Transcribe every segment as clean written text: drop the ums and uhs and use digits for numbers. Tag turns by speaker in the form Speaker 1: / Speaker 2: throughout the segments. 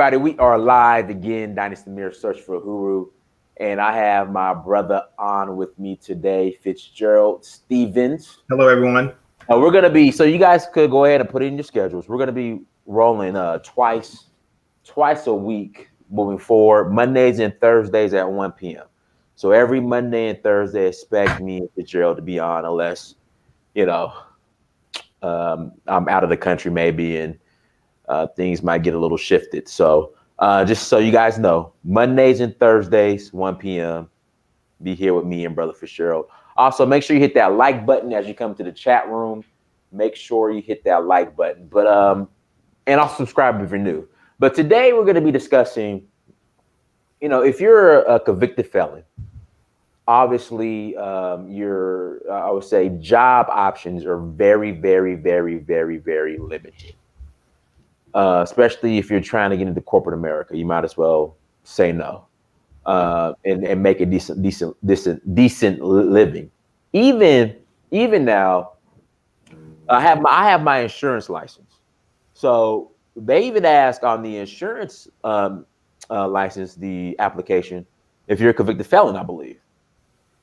Speaker 1: Everybody, we are live again, Dynasty Mirror Search for Huru. And I have my brother on with me today, Fitzgerald Stephens.
Speaker 2: Hello, everyone.
Speaker 1: We're going to be, so you guys could go ahead and put it in your schedules. We're going to be rolling twice a week moving forward, Mondays and Thursdays at 1 p.m. So every Monday and Thursday, expect me and Fitzgerald to be on unless, you know, I'm out of the country maybe and things might get a little shifted. So just so you guys know, Mondays and Thursdays, 1 p.m. Be here with me and Brother Fitzgerald. Also, make sure you hit that like button as you come to the chat room. Make sure you hit that like button. And also subscribe if you're new. But today we're going to be discussing, if you're a convicted felon, obviously I would say job options are very, very, very, very, very limited. Especially if you're trying to get into corporate America, you might as well say no and make a decent living. Even now, I have my insurance license, so they even ask on the insurance license, the application, if you're a convicted felon, I believe.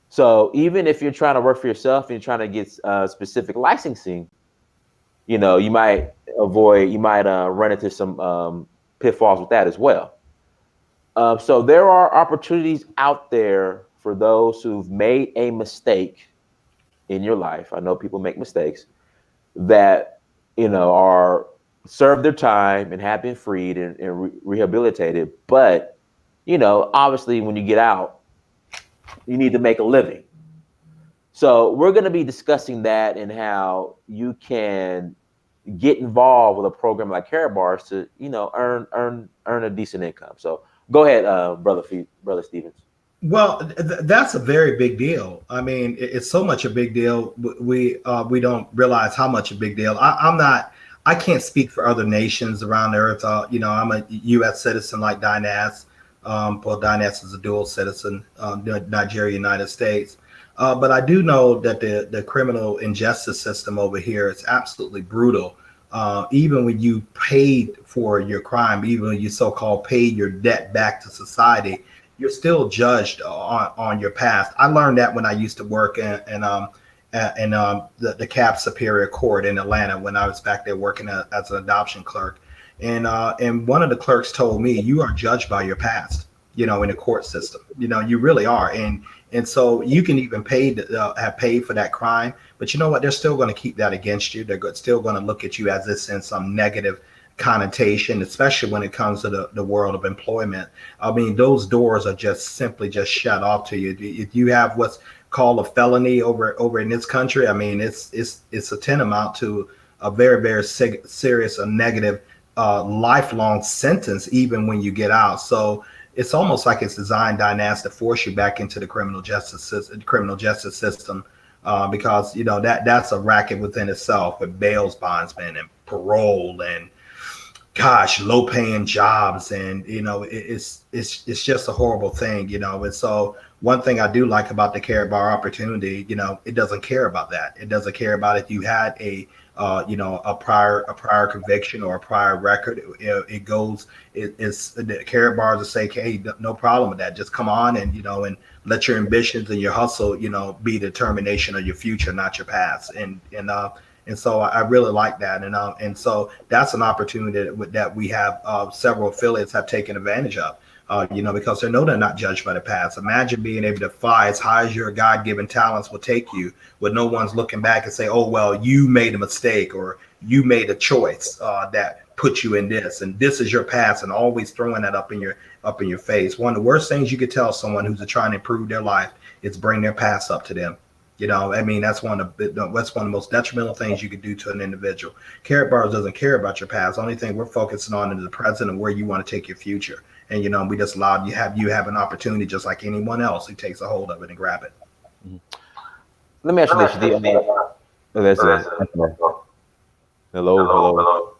Speaker 1: So even if you're trying to work for yourself and you're trying to get specific licensing, you might run into some pitfalls with that as well. So there are opportunities out there for those who've made a mistake in your life. I know people make mistakes that, are served their time and have been freed and rehabilitated. But, obviously when you get out, you need to make a living. So we're going to be discussing that and how you can get involved with a program like Karatbars to, earn a decent income. So go ahead, brother Stephens.
Speaker 2: Well, that's a very big deal. I mean, it's so much a big deal. We don't realize how much a big deal. I'm not. I can't speak for other nations around the earth. I'm a U.S. citizen like Dynas. Well, Dynas is a dual citizen, Nigeria, United States. But I do know that the criminal injustice system over here is absolutely brutal. Even when you paid for your crime, even when you so-called paid your debt back to society, you're still judged on your past. I learned that when I used to work in the Cap Superior Court in Atlanta when I was back there working as an adoption clerk. And one of the clerks told me, you are judged by your past, in the court system. You really are. And so you can even have paid for that crime, but you know what? They're still going to keep that against you. They're still going to look at you as this in some negative connotation, especially when it comes to the world of employment. I mean, those doors are just simply just shut off to you. If you have what's called a felony over in this country, I mean, it's a tantamount to a very, very serious or negative lifelong sentence, even when you get out. So it's almost like it's designed, Dynas, to force you back into the criminal justice system, because that's a racket within itself with bail bondsmen and parole and gosh, low paying jobs, and it's just a horrible thing, And so one thing I do like about the Karatbar opportunity, it doesn't care about that. It doesn't care about if you had a prior conviction or a prior record. It's the Karatbars to say, hey, no problem with that. Just come on and let your ambitions and your hustle, be the determination of your future, not your past. And so I really like that. And so that's an opportunity that we have several affiliates have taken advantage of. Because they know they're not judged by the past. Imagine being able to fly as high as your God-given talents will take you, with no one's looking back and say, "Oh, well, you made a mistake or you made a choice that put you in this, and this is your past," and always throwing that up in your face. One of the worst things you could tell someone who's trying to improve their life is bring their past up to them. I mean, that's one of the most detrimental things you could do to an individual. Karatbars doesn't care about your past. The only thing we're focusing on is the present and where you want to take your future. And we just allowed you have an opportunity just like anyone else who takes a hold of it and grab it.
Speaker 1: Mm-hmm. Let me ask you this. That's hello.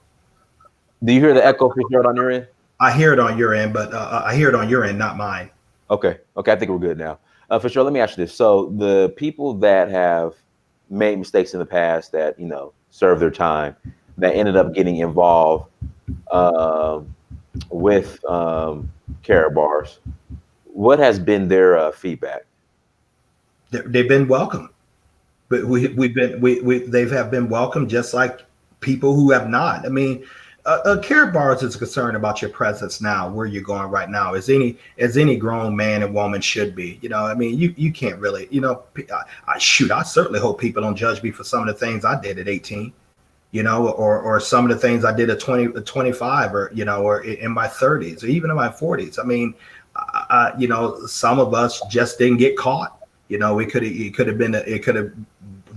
Speaker 1: Do you hear the echo, Fitzgerald, on your end?
Speaker 2: I hear it on your end, but I hear it on your end, not mine.
Speaker 1: Okay. I think we're good now. Fitzgerald, let me ask you this. So the people that have made mistakes in the past that, served their time, that ended up getting involved with Carrot Bars. What has been their feedback?
Speaker 2: They've been welcome, but we've been we they've have been welcome just like people who have not. I mean, Carrot Bars is concerned about your presence now, where you're going right now, as any grown man and woman should be. You know, I mean, you can't really, you know, I certainly hope people don't judge me for some of the things I did at 18. You know, or some of the things I did at 20, 25, or, you know, or in my 30s, or even in my 40s. I mean, you know, some of us just didn't get caught. You know, it could have been, it could have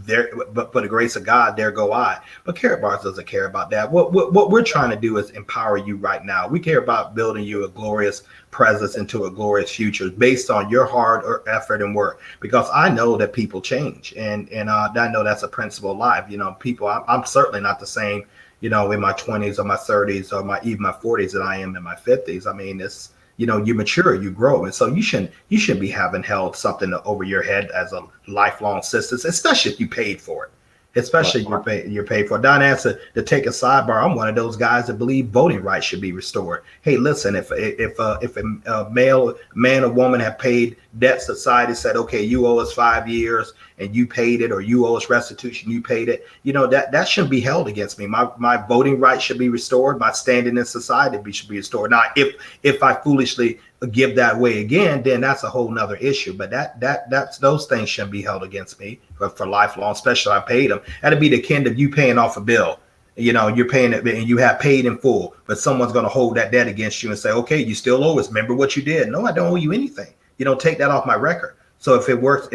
Speaker 2: there, but for the grace of God, there go I. But Carrot Bars doesn't care about that. What we're trying to do is empower you right now. We care about building you a glorious presence into a glorious future based on your hard effort and work. Because I know that people change, and I know that's a principle of life. You know, people. I'm certainly not the same, you know, in my 20s or my 30s or even my 40s that I am in my 50s. I mean, it's, you know, you mature, you grow, and so you shouldn't be having held something over your head as a lifelong sentence, especially if you paid for it. Especially you're paid for it. Don answer to take a sidebar. I'm one of those guys that believe voting rights should be restored. Hey, listen, if a male man or woman have paid debt, society said, okay, you owe us 5 years and you paid it, or you owe us restitution, you paid it. You know, that shouldn't be held against me. My voting rights should be restored. My standing in society should be restored. Now, if I foolishly give that way again, then that's a whole nother issue. But that's those things shouldn't be held against me for lifelong, especially I paid them. That'd be the kind of you paying off a bill. You know, you're paying it and you have paid in full, but someone's going to hold that debt against you and say, okay, you still owe us. Remember what you did. No, I don't owe you anything. You don't take that off my record. So if it works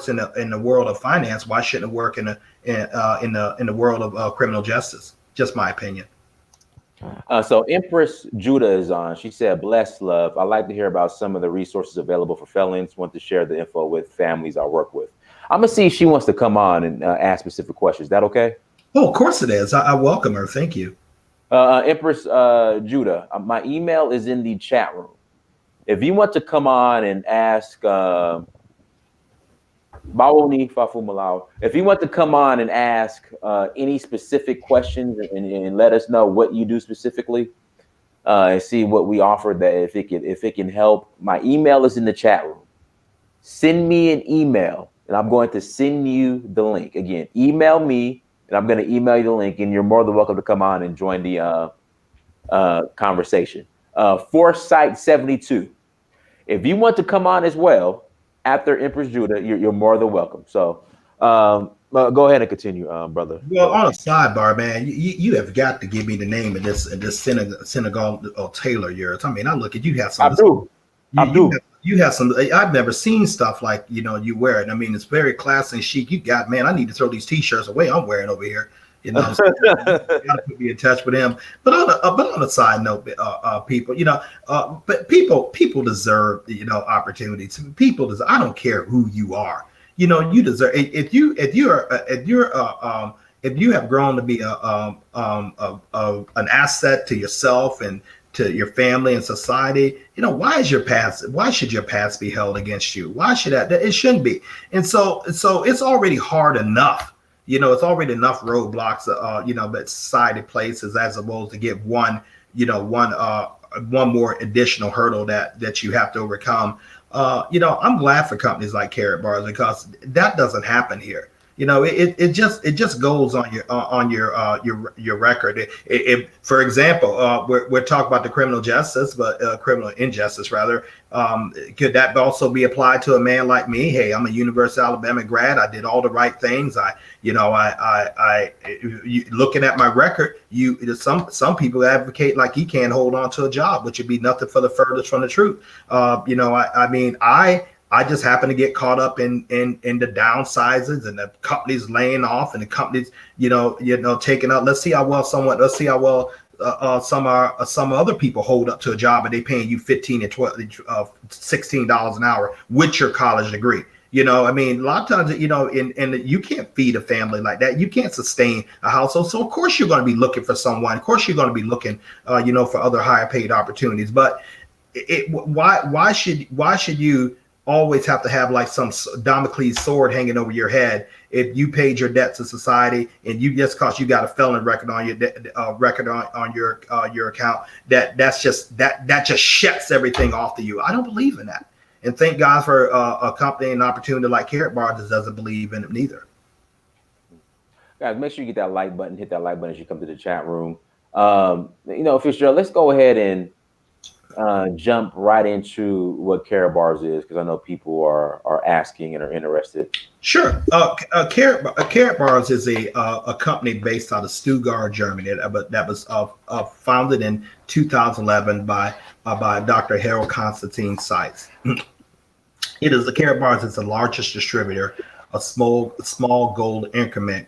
Speaker 2: in the world of finance, why shouldn't it work in the world of criminal justice? Just my opinion.
Speaker 1: So Empress Judah is on. She said, "Bless love. I'd like to hear about some of the resources available for felons. Want to share the info with families I work with." I'm gonna see if she wants to come on and ask specific questions. Is that okay?
Speaker 2: Oh, of course it is. I welcome her. Thank you.
Speaker 1: Empress Judah, my email is in the chat room. If you want to come on and ask, if you want to come on and ask any specific questions and let us know what you do specifically, and see what we offer, that if it can help, my email is in the chat room. Send me an email and I'm going to send you the link. Again, email me and I'm going to email you the link, and you're more than welcome to come on and join the conversation. Foresight 72. If you want to come on as well after Empress Judah, you're more than welcome. So go ahead and continue, brother.
Speaker 2: Well, on a sidebar, man, you have got to give me the name of this synagogue tailor yours. I mean, I look at you have some. I do. You have some. I've never seen stuff like, you know, you wear it. I mean, it's very classy and chic. You got, man, I need to throw these T-shirts away I'm wearing over here. You know, so you gotta put me in touch with him. But on a side note, people, you know, but people deserve, you know, opportunities. People deserve. I don't care who you are. You know, you deserve. If you have grown to be an asset to yourself and to your family and society, you know, why should your past be held against you? Why should that? It shouldn't be. And so it's already hard enough. You know, it's already enough roadblocks, you know, that society places, as opposed to get one more additional hurdle that you have to overcome. You know, I'm glad for companies like Carrot Bars, because that doesn't happen here. You know, it just goes on your record. For example, we're talking about the criminal injustice rather. Could that also be applied to a man like me? Hey, I'm a University of Alabama grad. I did all the right things. Looking at my record, some people advocate like he can't hold on to a job, which would be nothing for the furthest from the truth. You know, I just happen to get caught up in the downsizes and the companies laying off and the companies, you know, taking out. Let's see how well some other people hold up to a job and they paying you $15 and $16 an hour with your college degree. You know, I mean, a lot of times, you know, and you can't feed a family like that. You can't sustain a household. So of course you're going to be looking for someone. Of course you're going to be looking, you know, for other higher paid opportunities. But why should you always have to have like some Damocles sword hanging over your head if you paid your debt to society and you just cause you got a felon record on your record on your account. That's just that just shuts everything off to you. I don't believe in that. And thank God for a company and opportunity like Carrot Bars that doesn't believe in it neither.
Speaker 1: Guys, make sure you get that like button, hit that like button as you come to the chat room. Fitzgerald, let's go ahead and jump right into what Carrot Bars is, because I know people are asking and are interested.
Speaker 2: Sure. Carrot Bars is a company based out of Stuttgart, Germany, that was founded in 2011 by Dr. Harold Constantine Seitz. It is the Carrot Bars is the largest distributor of small gold increment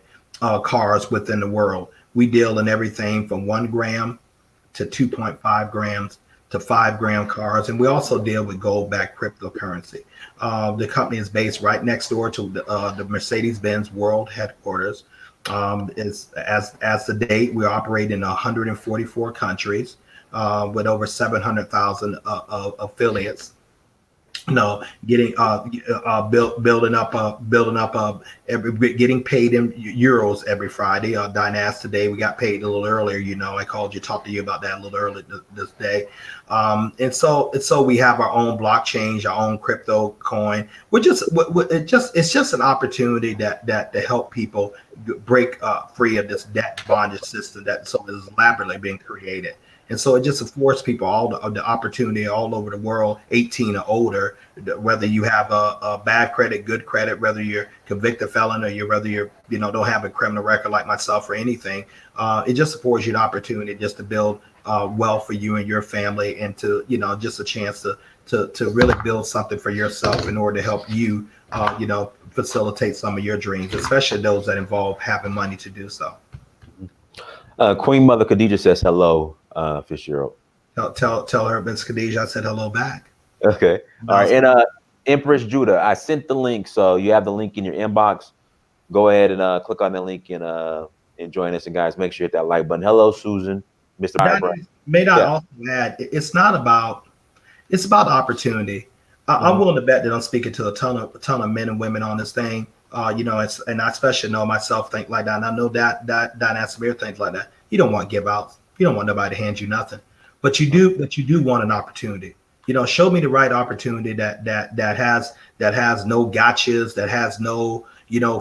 Speaker 2: cars within the world. We deal in everything from 1 gram to 2.5 grams to 5-gram cars, and we also deal with gold-backed cryptocurrency. The company is based right next door to the Mercedes-Benz World Headquarters. As the date, we operate in 144 countries with over 700,000 affiliates. Getting building up getting paid in euros every Friday. Dynas today we got paid a little earlier. I called you, talked to you about that a little earlier this day. And so we have our own blockchain, our own crypto coin. It's just an opportunity that to help people break free of this debt bondage system that so is elaborately being created. And so it just affords people all the opportunity all over the world, 18 or older, whether you have a bad credit, good credit, whether you're convicted felon or whether you're don't have a criminal record like myself or anything. It just affords you an opportunity just to build wealth for you and your family, and to just a chance to really build something for yourself in order to help you facilitate some of your dreams, especially those that involve having money to do so.
Speaker 1: Queen Mother Khadija says hello. Fitzgerald.
Speaker 2: Tell her, Miss Khadija, I said hello back.
Speaker 1: Okay. All right. And Empress Judah, I sent the link, so you have the link in your inbox. Go ahead and click on the link and join us. And guys, make sure you hit that like button. Hello, Susan. Mr.
Speaker 2: May I also add, it's about opportunity. I'm willing to bet that I'm speaking to a ton of men and women on this thing. And I especially know myself think like that. And I know that Samir thinks like that. You don't want give outs. You don't want nobody to hand you nothing, but you do want an opportunity. Show me the right opportunity that has no gotchas, that has no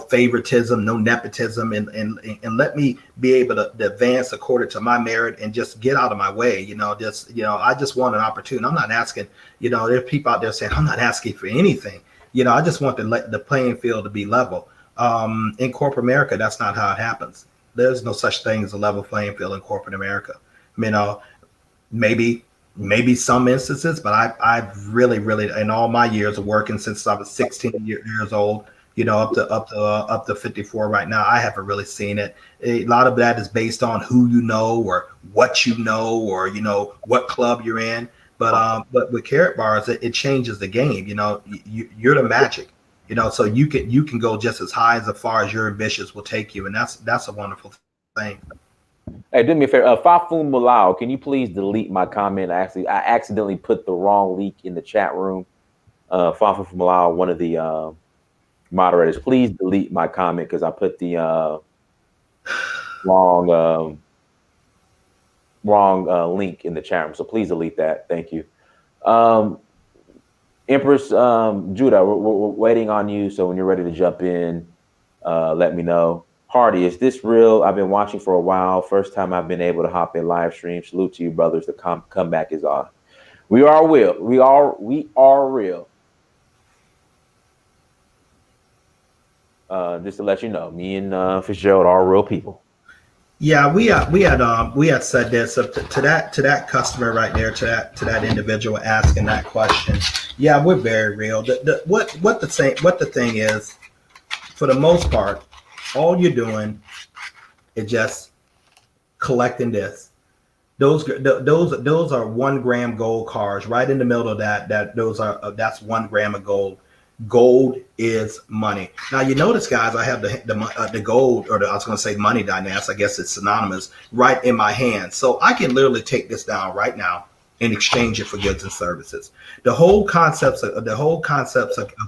Speaker 2: favoritism, no nepotism, and let me be able to advance according to my merit and just get out of my way. I just want an opportunity. I'm not asking. There's people out there saying I'm not asking for anything. I just want the playing field to be level. In corporate America, that's not how it happens. There's no such thing as a level playing field in corporate America. Maybe some instances, but I've really in all my years of working since I was 16 years old, up to 54 right now, I haven't really seen it. A lot of that is based on who you know or what you know or what club you're in. But with Carrot Bars, it changes the game. You're the magic. So you can go just as high as far as your ambitions will take you, and that's a wonderful thing.
Speaker 1: Hey, do me a favor, Fafun Mulao, can you please delete my comment? I accidentally put the wrong link in the chat room. Fafun Mulao, one of the moderators, please delete my comment because I put the wrong link in the chat room. So please delete that. Thank you. Empress Judah, we're waiting on you. So when you're ready to jump in, let me know. Hardy, is this real? I've been watching for a while. First time I've been able to hop in live stream. Salute to you, brothers. The comeback is on. We are real. We are real. Just to let you know, me and Fitzgerald are real people.
Speaker 2: Yeah, we had said this to that customer right there, to that individual asking that question. Yeah, we're very real. What the thing is, for the most part, all you're doing is just collecting this. Those are 1 gram gold cars right in the middle of that. That's 1 gram of gold. Gold is money. Now you notice, guys, I have the gold, or I was going to say money dynamics. I guess it's synonymous, right in my hand. So I can literally take this down right now. and exchange it for goods and services. The whole concepts of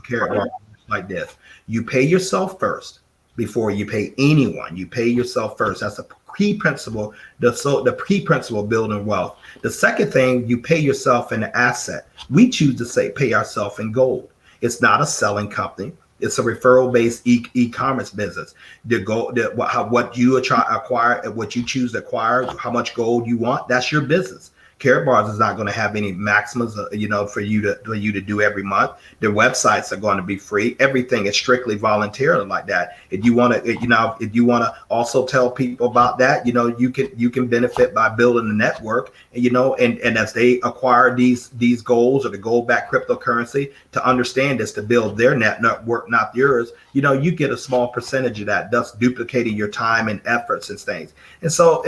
Speaker 2: carrot bar like this. You pay yourself first before you pay anyone. You pay yourself first. That's a key principle. The key principle of building wealth. The second thing, you pay yourself in an asset. We choose to say pay ourselves in gold. It's not a selling company. It's a referral-based e-commerce business. What you acquire, what you choose to acquire, how much gold you want, that's your business. Carrot Bars is not going to have any maximums, for you to do every month. Their websites are going to be free. Everything is strictly voluntary like that. If you want to also tell people about that, you can benefit by building a network, and as they acquire these goals or the gold-backed cryptocurrency, to understand this, to build their network, not yours. You get a small percentage of that, thus duplicating your time and efforts and things. And so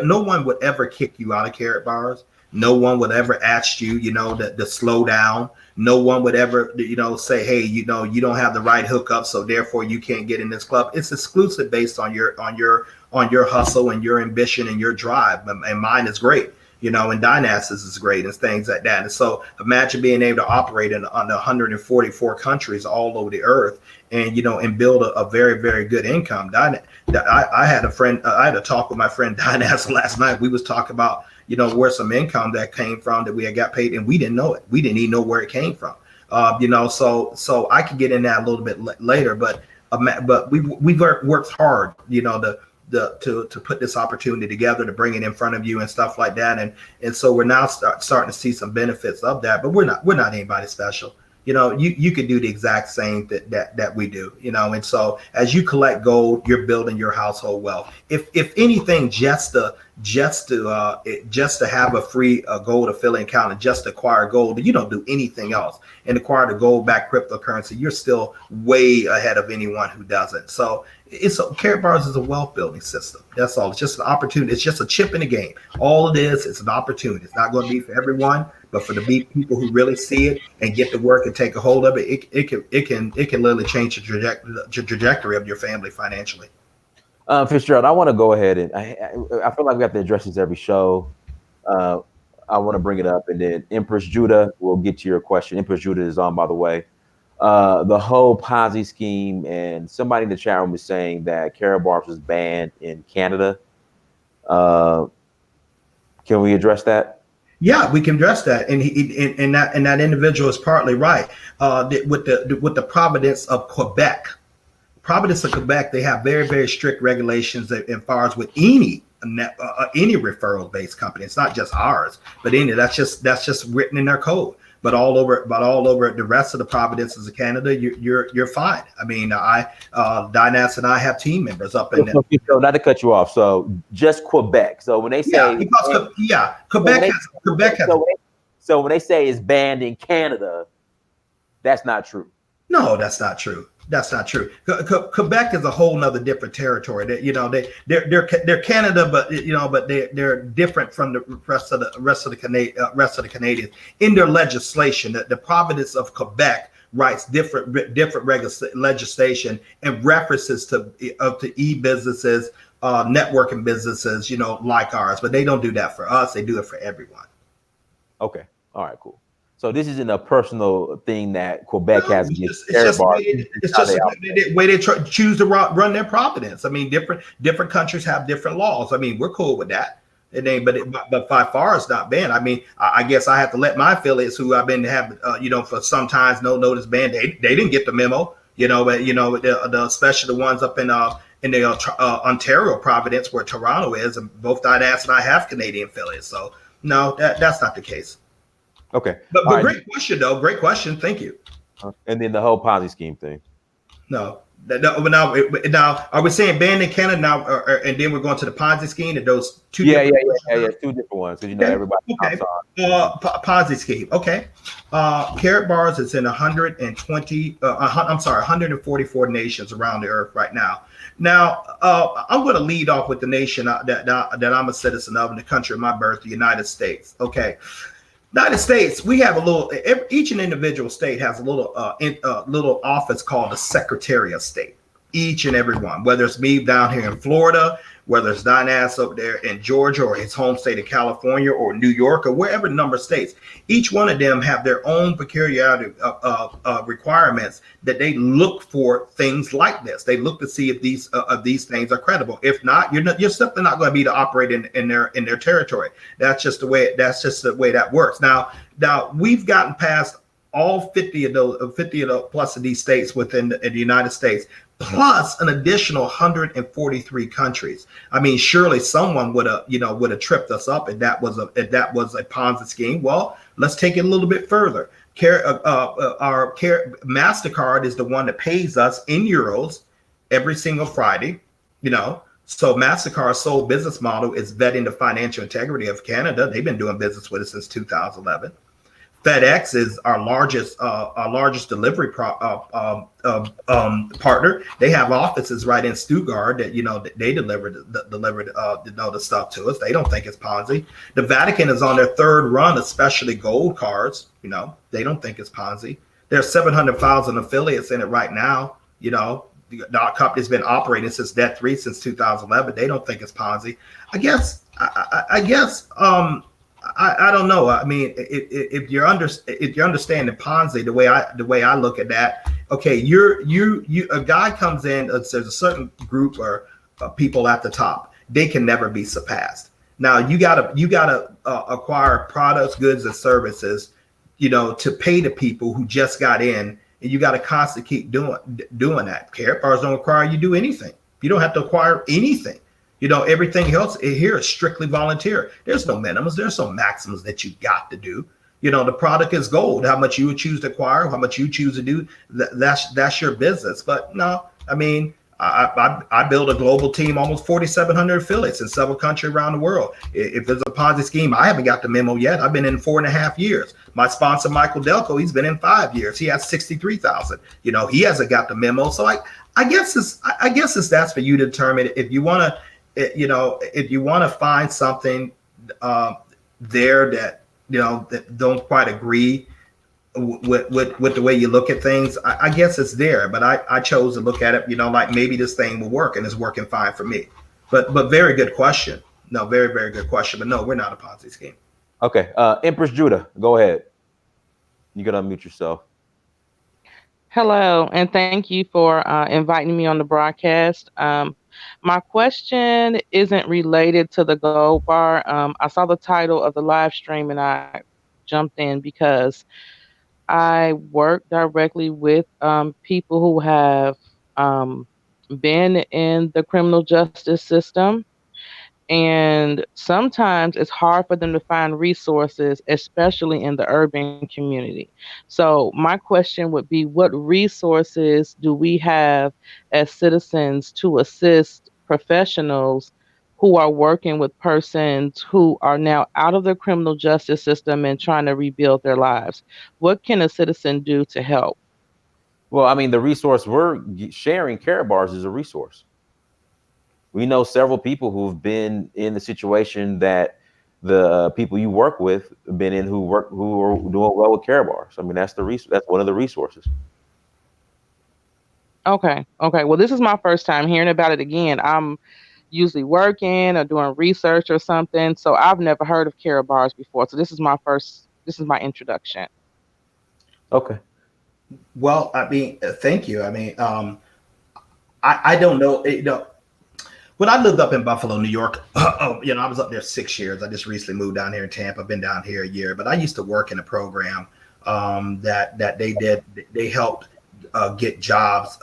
Speaker 2: no one would ever kick you out of Carrot Bars. No one would ever ask you, to slow down. No one would ever, say, hey, you don't have the right hookup, so therefore you can't get in this club. It's exclusive based on your hustle and your ambition and your drive. And mine is great. And Dynastis is great and things like that. And so imagine being able to operate in 144 countries all over the earth and build a very, very good income. I had a talk with my friend Dynastis last night. We was talking about, where some income that came from that we had got paid, and we didn't know it. We didn't even know where it came from. So I could get in that a little bit later, but we worked hard, to put this opportunity together, to bring it in front of you and stuff like that. And so we're now starting to see some benefits of that, but we're not anybody special. You could do the exact same that we do, and so as you collect gold, you're building your household wealth. If anything, just to have a free gold affiliate account and just acquire gold, you don't do anything else and acquire the gold-backed cryptocurrency, you're still way ahead of anyone who doesn't. So Carrot Bars is a wealth building system. That's all. It's just an opportunity. It's just a chip in the game. All it is, it's an opportunity. It's not going to be for everyone, but for the people who really see it and get to work and take a hold of it, it can literally change the trajectory of your family financially.
Speaker 1: Fitzgerald, I want to go ahead and I feel like we have to address this every show. I want to bring it up, and then Empress Judah will get to your question. Empress Judah is on, by the way. The whole Ponzi scheme, and somebody in the chat room is saying that Carrot Bars was banned in Canada. Can we address that?
Speaker 2: Yeah, we can address that, and that individual is partly right. With the province of Quebec. Province of Quebec, they have very, very strict regulations as far as with any referral-based company. It's not just ours, but that's just written in their code. But all over the rest of the provinces of Canada, you're fine. I mean, Dynas and I have team members up in there.
Speaker 1: So not to cut you off. So just Quebec. So when they say
Speaker 2: Quebec has.
Speaker 1: So when they say it's banned in Canada, that's not true.
Speaker 2: No, that's not true. That's not true. Quebec is a whole nother different territory. They're Canada, but they're different from the rest of the Canadians in their legislation. The province of Quebec writes different legislation and references to e-businesses, networking businesses, like ours. But they don't do that for us. They do it for everyone.
Speaker 1: Okay. All right. Cool. So this isn't a personal thing that Quebec has.
Speaker 2: It's just the way they choose to run their province. I mean, different countries have different laws. I mean, we're cool with that. But by far it's not banned. I mean, I guess I have to let my affiliates who I've been having, for some times no notice banned. They didn't get the memo. Especially the ones up in the Ontario province where Toronto is, and both Dynas and I have Canadian affiliates. So no, that's not the case.
Speaker 1: Okay.
Speaker 2: But great question, though. Great question. Thank you.
Speaker 1: And then the whole Ponzi scheme thing.
Speaker 2: No. Now, are we saying banned in Canada now, and then we're going to the Ponzi scheme? And those two?
Speaker 1: Yeah. Two different ones. Because everybody.
Speaker 2: Okay. Ponzi scheme. Okay. Carrot Bars is in 144 nations around the earth right now. Now, I'm going to lead off with the nation that I'm a citizen of in the country of my birth, the United States. Okay. United States, we have each individual state has a little office called the Secretary of State. Each and every one, whether it's me down here in Florida, whether it's Dynas up there in Georgia or his home state of California or New York or wherever number of states, each one of them have their own peculiarity requirements that they look for things like this. They look to see if these things are credible. If not, you're simply not going to be to operate in their territory. That's just the way that works. Now we've gotten past all 50 of those plus of these states within the United States, plus an additional 143 countries. I mean, surely someone would have tripped us up if that was a Ponzi scheme. Well, let's take it a little bit further. MasterCard is the one that pays us in euros every single Friday. So MasterCard's sole business model is vetting the financial integrity of Canada. They've been doing business with us since 2011. FedEx is our largest delivery partner. They have offices right in Stuttgart that they delivered the stuff to us. They don't think it's Ponzi. The Vatican is on their third run, especially gold cards. They don't think it's Ponzi. There's 700,000 affiliates in it right now. The company's been operating since debt-free since 2011. They don't think it's Ponzi. I guess. I don't know. I mean, if you're understanding Ponzi the way I look at that, okay, a guy comes in. There's a certain group or people at the top. They can never be surpassed. Now you gotta acquire products, goods, and services, to pay the people who just got in, and you got to constantly keep doing that. Karatbars don't require you do anything. You don't have to acquire anything. Everything else here is strictly volunteer. There's no minimums. There's no maximums that you got to do. The product is gold. How much you would choose to acquire, how much you choose to do, that's your business. But no, I mean, I build a global team, almost 4,700 affiliates in several countries around the world. If there's a Ponzi scheme, I haven't got the memo yet. I've been in 4.5 years. My sponsor, Michael Delco, he's been in 5 years. He has 63,000. He hasn't got the memo. So I guess that's for you to determine if you want to. If you want to find something there that that don't quite agree with the way you look at things, I guess it's there. But I chose to look at it, like maybe this thing will work, and it's working fine for me. But very good question. No, very, very good question. But no, we're not a Ponzi scheme.
Speaker 1: Okay, Empress Judah, go ahead. You gotta unmute yourself.
Speaker 3: Hello, and thank you for inviting me on the broadcast. My question isn't related to the gold bar. I saw the title of the live stream and I jumped in because I work directly with people who have been in the criminal justice system. And sometimes it's hard for them to find resources, especially in the urban community. So my question would be, what resources do we have as citizens to assist professionals who are working with persons who are now out of the criminal justice system and trying to rebuild their lives? What can a citizen do to help?
Speaker 1: Well, I mean, the resource we're sharing, Karatbars, is a resource. We know several people who've been in the situation that the people you work with have been in, who are doing well with Karatbars. I mean, that's one of the resources.
Speaker 3: Okay. Well, this is my first time hearing about it again. I'm usually working or doing research or something, so I've never heard of Karatbars before. So this is my introduction.
Speaker 1: Okay.
Speaker 2: Well, I mean, thank you. I mean, I don't know. When I lived up in Buffalo, New York, I was up there 6 years. I just recently moved down here in Tampa. I've been down here a year, but I used to work in a program that they did. They helped get jobs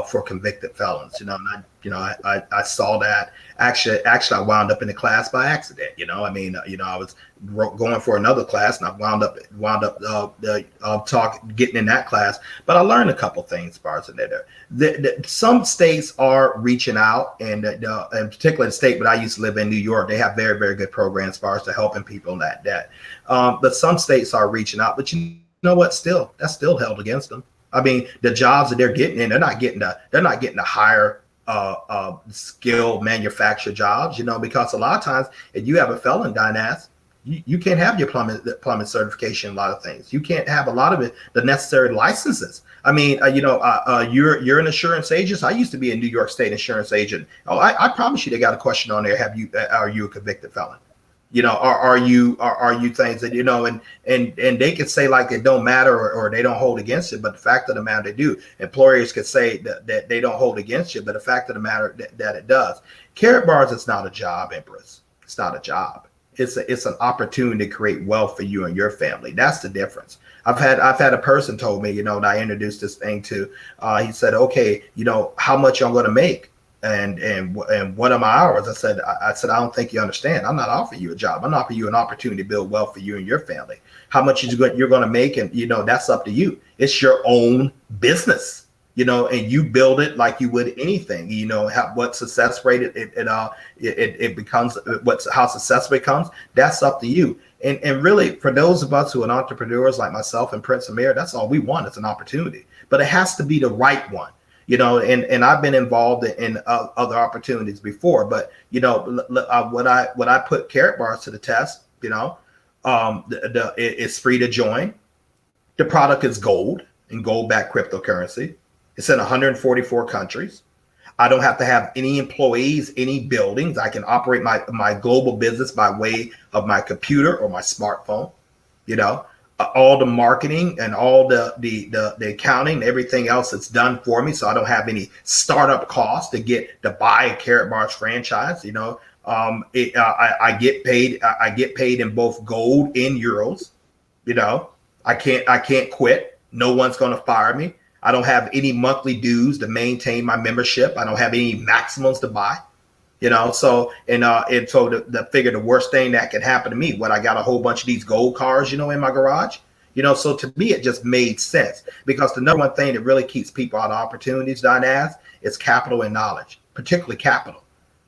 Speaker 2: for convicted felons. And I saw that. Actually, I wound up in the class by accident. I was going for another class, and I wound up getting in that class. But I learned a couple things as far as there. Some states are reaching out, and in particular the state, but I used to live in New York. They have very, very good programs as far as to helping people in that debt. But some states are reaching out. But you know what? That's still held against them. I mean, the jobs that they're getting in, they're not getting the higher skilled manufactured jobs, because a lot of times if you have a felon, Dynas, You can't have your plumbing certification. A lot of things you can't have a lot of it. The necessary licenses. I mean, you're an insurance agent. I used to be a New York State insurance agent. Oh, I promise you, they got a question on there. Are you a convicted felon? Are you things that and they could say like it don't matter or they don't hold against it, but the fact of the matter they do. Employers could say that they don't hold against you, but the fact of the matter that it does. Carrot bars, it's not a job, Empress. It's not a job. It's an opportunity to create wealth for you and your family. That's the difference. I've had a person told me, that I introduced this thing to. He said, okay, how much I'm going to make, and what are my hours? I said, I don't think you understand. I'm not offering you a job. I'm offering you an opportunity to build wealth for you and your family. How much you're going to make, and that's up to you. It's your own business. And you build it like you would anything. What success rate it becomes, how successful it becomes. That's up to you. And really, for those of us who are entrepreneurs like myself and Prince Amir, that's all we want is an opportunity. But it has to be the right one. And I've been involved in other opportunities before. But when I put carrot bars to the test, it's free to join. The product is gold and gold-backed cryptocurrency. It's in 144 countries. I don't have to have any employees, any buildings. I can operate my global business by way of my computer or my smartphone. All the marketing and all the accounting, everything else that's done for me. So I don't have any startup costs to buy a Carrot Bars franchise. I get paid. I get paid in both gold and euros. I can't quit. No one's going to fire me. I don't have any monthly dues to maintain my membership. I don't have any maximums to buy, so the figure the worst thing that could happen to me when I got a whole bunch of these gold cars, in my garage, so to me, it just made sense because the number one thing that really keeps people out of opportunities, Don Ass, is capital and knowledge, particularly capital.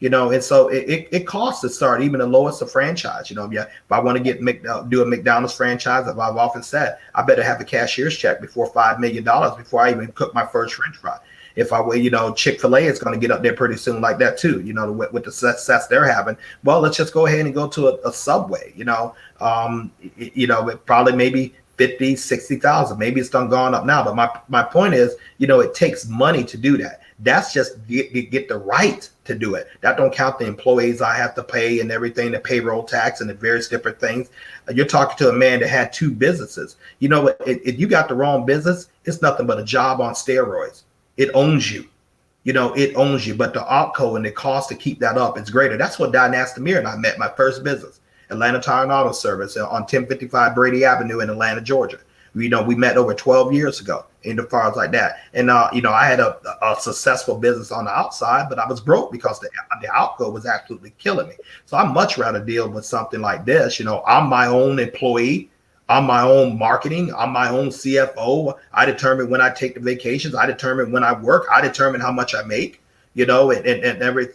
Speaker 2: And so it costs to start even the lowest of franchise. If I want to do a McDonald's franchise, as I've often said, I better have a cashier's check before $5 million before I even cook my first French fry. If I Chick-fil-A is going to get up there pretty soon like that too. With the success they're having. Well, let's just go ahead and go to a Subway. Probably maybe 50, 60,000. Maybe it's done gone up now. But my point is, it takes money to do that. That's just get the right to do it. That don't count the employees I have to pay and everything, the payroll tax and the various different things. You're talking to a man that had 2 businesses. If you got the wrong business, it's nothing but a job on steroids. It owns you. It owns you. But the outgo and the cost to keep that up is greater. That's what Don Astamir and I met my first business, Atlanta Tire and Auto Service on 1055 Brady Avenue in Atlanta, Georgia. We met over 12 years ago in the fars like that. And, I had a successful business on the outside, but I was broke because the outgo was absolutely killing me. So I'd much rather deal with something like this. I'm my own employee. I'm my own marketing. I'm my own CFO. I determine when I take the vacations. I determine when I work. I determine how much I make, and every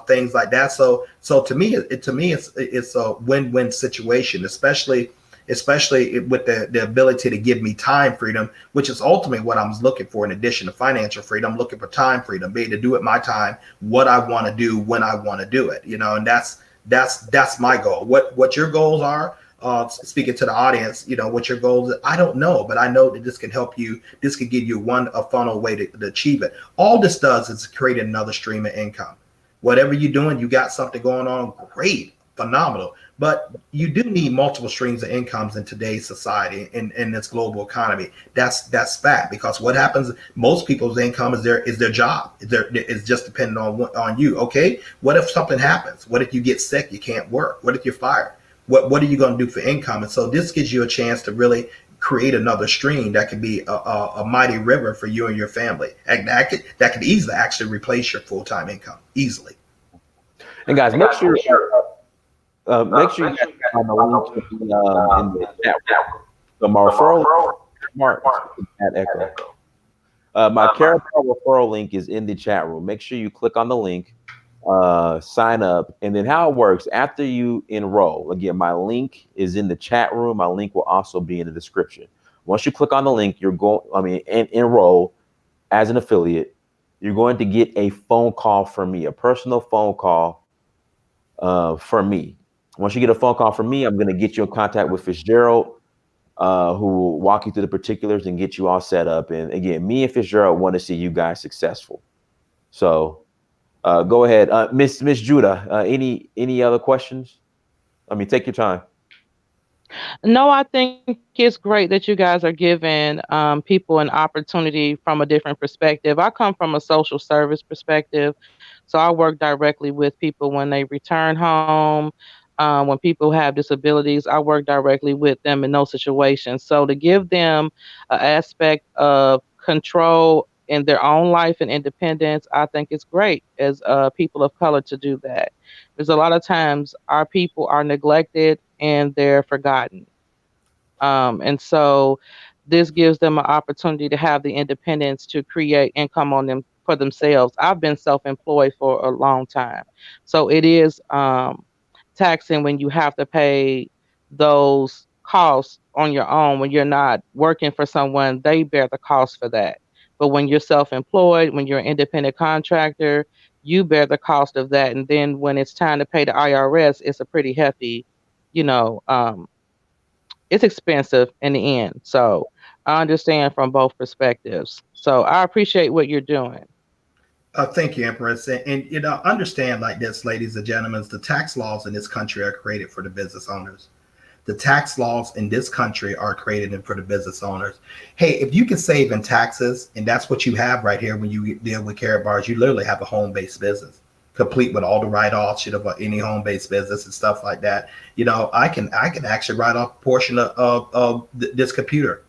Speaker 2: things like that. So to me, it's a win-win situation, especially with the ability to give me time freedom, which is ultimately what I'm looking for in addition to financial freedom. I'm looking for time freedom, be able to do it my time, what I want to do, when I want to do it, and that's my goal. What your goals are, speaking to the audience, what your goals are, I don't know, but I know that this can help you. This can give you a funnel way to achieve it. All this does is create another stream of income. Whatever you're doing, you got something going on, great, phenomenal. But you do need multiple streams of incomes in today's society, in this global economy. That's fact, because what happens, most people's income is their job. It's just dependent on you. Okay, what if something happens? What if you get sick, you can't work? What if you're fired? What are you going to do for income? And so this gives you a chance to really create another stream that could be a mighty river for you and your family. And that could easily actually replace your full-time income easily.
Speaker 1: And guys, make sure you guys find the link in the chat room. So my referral, Mark at Echo. My Carrot Bar referral link is in the chat room. Make sure you click on the link, sign up, and then how it works after you enroll. Again, my link is in the chat room. My link will also be in the description. Once you click on the link, enroll as an affiliate. You're going to get a phone call from me, a personal phone call from me. Once you get a phone call from me, I'm going to get you in contact with Fitzgerald, who will walk you through the particulars and get you all set up. And again, me and Fitzgerald want to see you guys successful. So go ahead, Miss Judah. Any other questions? I mean, take your time.
Speaker 3: No, I think it's great that you guys are giving people an opportunity from a different perspective. I come from a social service perspective, so I work directly with people when they return home. When people have disabilities, I work directly with them in those situations. So to give them an aspect of control in their own life and independence, I think it's great as people of color to do that. There's a lot of times our people are neglected and they're forgotten, and so this gives them an opportunity to have the independence to create income on them for themselves. I've been self-employed for a long time. So it is taxing when you have to pay those costs on your own. When you're not working for someone, they bear the cost for that. But when you're self-employed, when you're an independent contractor, you bear the cost of that. And then when it's time to pay the IRS, it's a pretty hefty, you know, it's expensive in the end. So I understand from both perspectives. So I appreciate what you're doing.
Speaker 2: Thank you, Empress. And understand like this, ladies and gentlemen, the tax laws in this country are created for the business owners. The tax laws in this country are created for the business owners. Hey, if you can save in taxes, and that's what you have right here when you deal with Karatbars, you literally have a home-based business, complete with all the write-offs, any home-based business and stuff like that. I can actually write off a portion of this computer.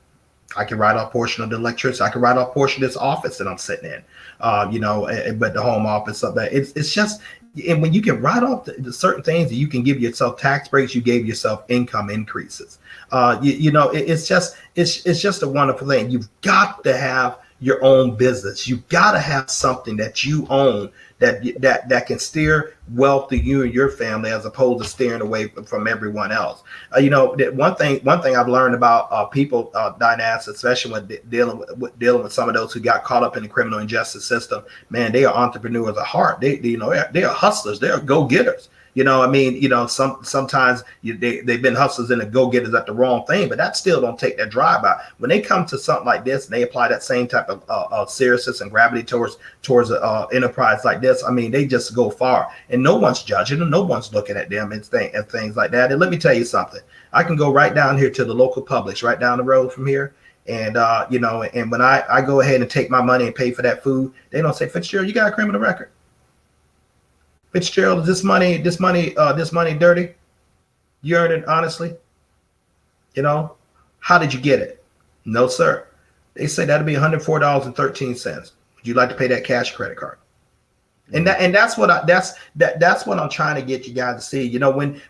Speaker 2: I can write off a portion of the electricity. I can write off a portion of this office that I'm sitting in. But the home office of that, it's just, and when you can write off the certain things, that you can give yourself tax breaks, you gave yourself income increases. It's just a wonderful thing. You've got to have your own business. You've got to have something that you own that can steer wealth to you and your family, as opposed to steering away from everyone else. One thing I've learned about people, Dynas, especially when dealing with some of those who got caught up in the criminal injustice system. Man, they are entrepreneurs at heart. They are hustlers. They are go-getters. Sometimes they've been hustlers and the go-getters at the wrong thing, but that still don't take their drive out. When they come to something like this and they apply that same type of seriousness and gravity towards enterprise like this, I mean, they just go far, and no one's judging them, no one's looking at them and things like that. And let me tell you something, I can go right down here to the local Publix right down the road from here. And and when I go ahead and take my money and pay for that food, they don't say, Fitzgerald, you got a criminal record. Fitzgerald, is this money dirty? You earned it honestly? How did you get it? No, sir. They say that'll be $104.13. Would you like to pay that cash or credit card? And that's what I'm trying to get you guys to see.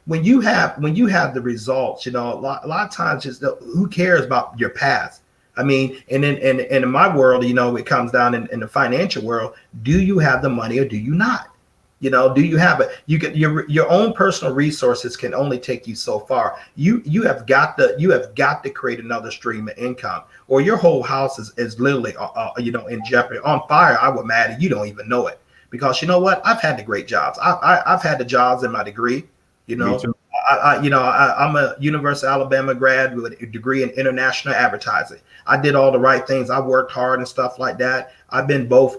Speaker 2: When you have the results, a lot of times just who cares about your past? I mean, and in my world, it comes down in the financial world. Do you have the money or do you not? Do you have it? You get your own personal resources can only take you so far. You have got to create another stream of income, or your whole house is literally in jeopardy, on fire. I would imagine you don't even know it, because you know what? I've had the great jobs. I've had the jobs in my degree. Me too. I'm a University of Alabama grad with a degree in international advertising. I did all the right things. I worked hard and stuff like that. I've been both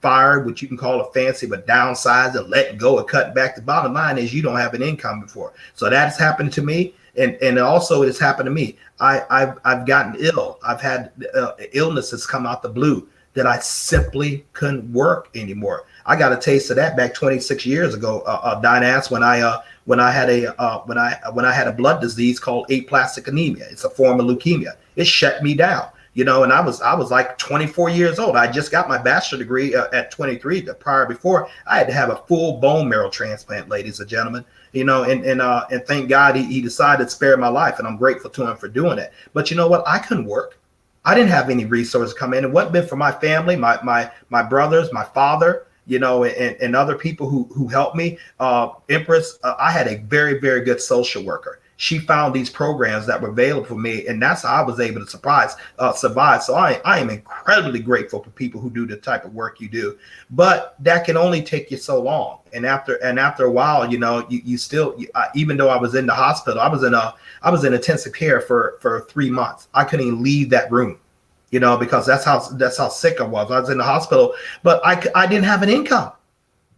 Speaker 2: fired, which you can call a fancy, but downsized and letting go and cutting back. The bottom line is you don't have an income before. So that's happened to me. And also it has happened to me. I've gotten ill. I've had illnesses come out the blue that I simply couldn't work anymore. I got a taste of that back 26 years ago, Dynas, when I had a blood disease called aplastic anemia. It's a form of leukemia. It shut me down, and I was like 24 years old. I just got my bachelor degree at 23. The prior before, I had to have a full bone marrow transplant, ladies and gentlemen. And thank God he decided to spare my life, and I'm grateful to him for doing it. But you know what? I couldn't work. I didn't have any resources come in. It wasn't been for my family, my brothers, my father, and other people who helped me. Empress, I had a very, very good social worker. She found these programs that were available for me, and that's how I was able to survive. So I am incredibly grateful for people who do the type of work you do, but that can only take you so long. And after a while, you still, even though I was in the hospital, I was in intensive care for 3 months. I couldn't even leave that room, because that's how sick I was. I was in the hospital, but I didn't have an income.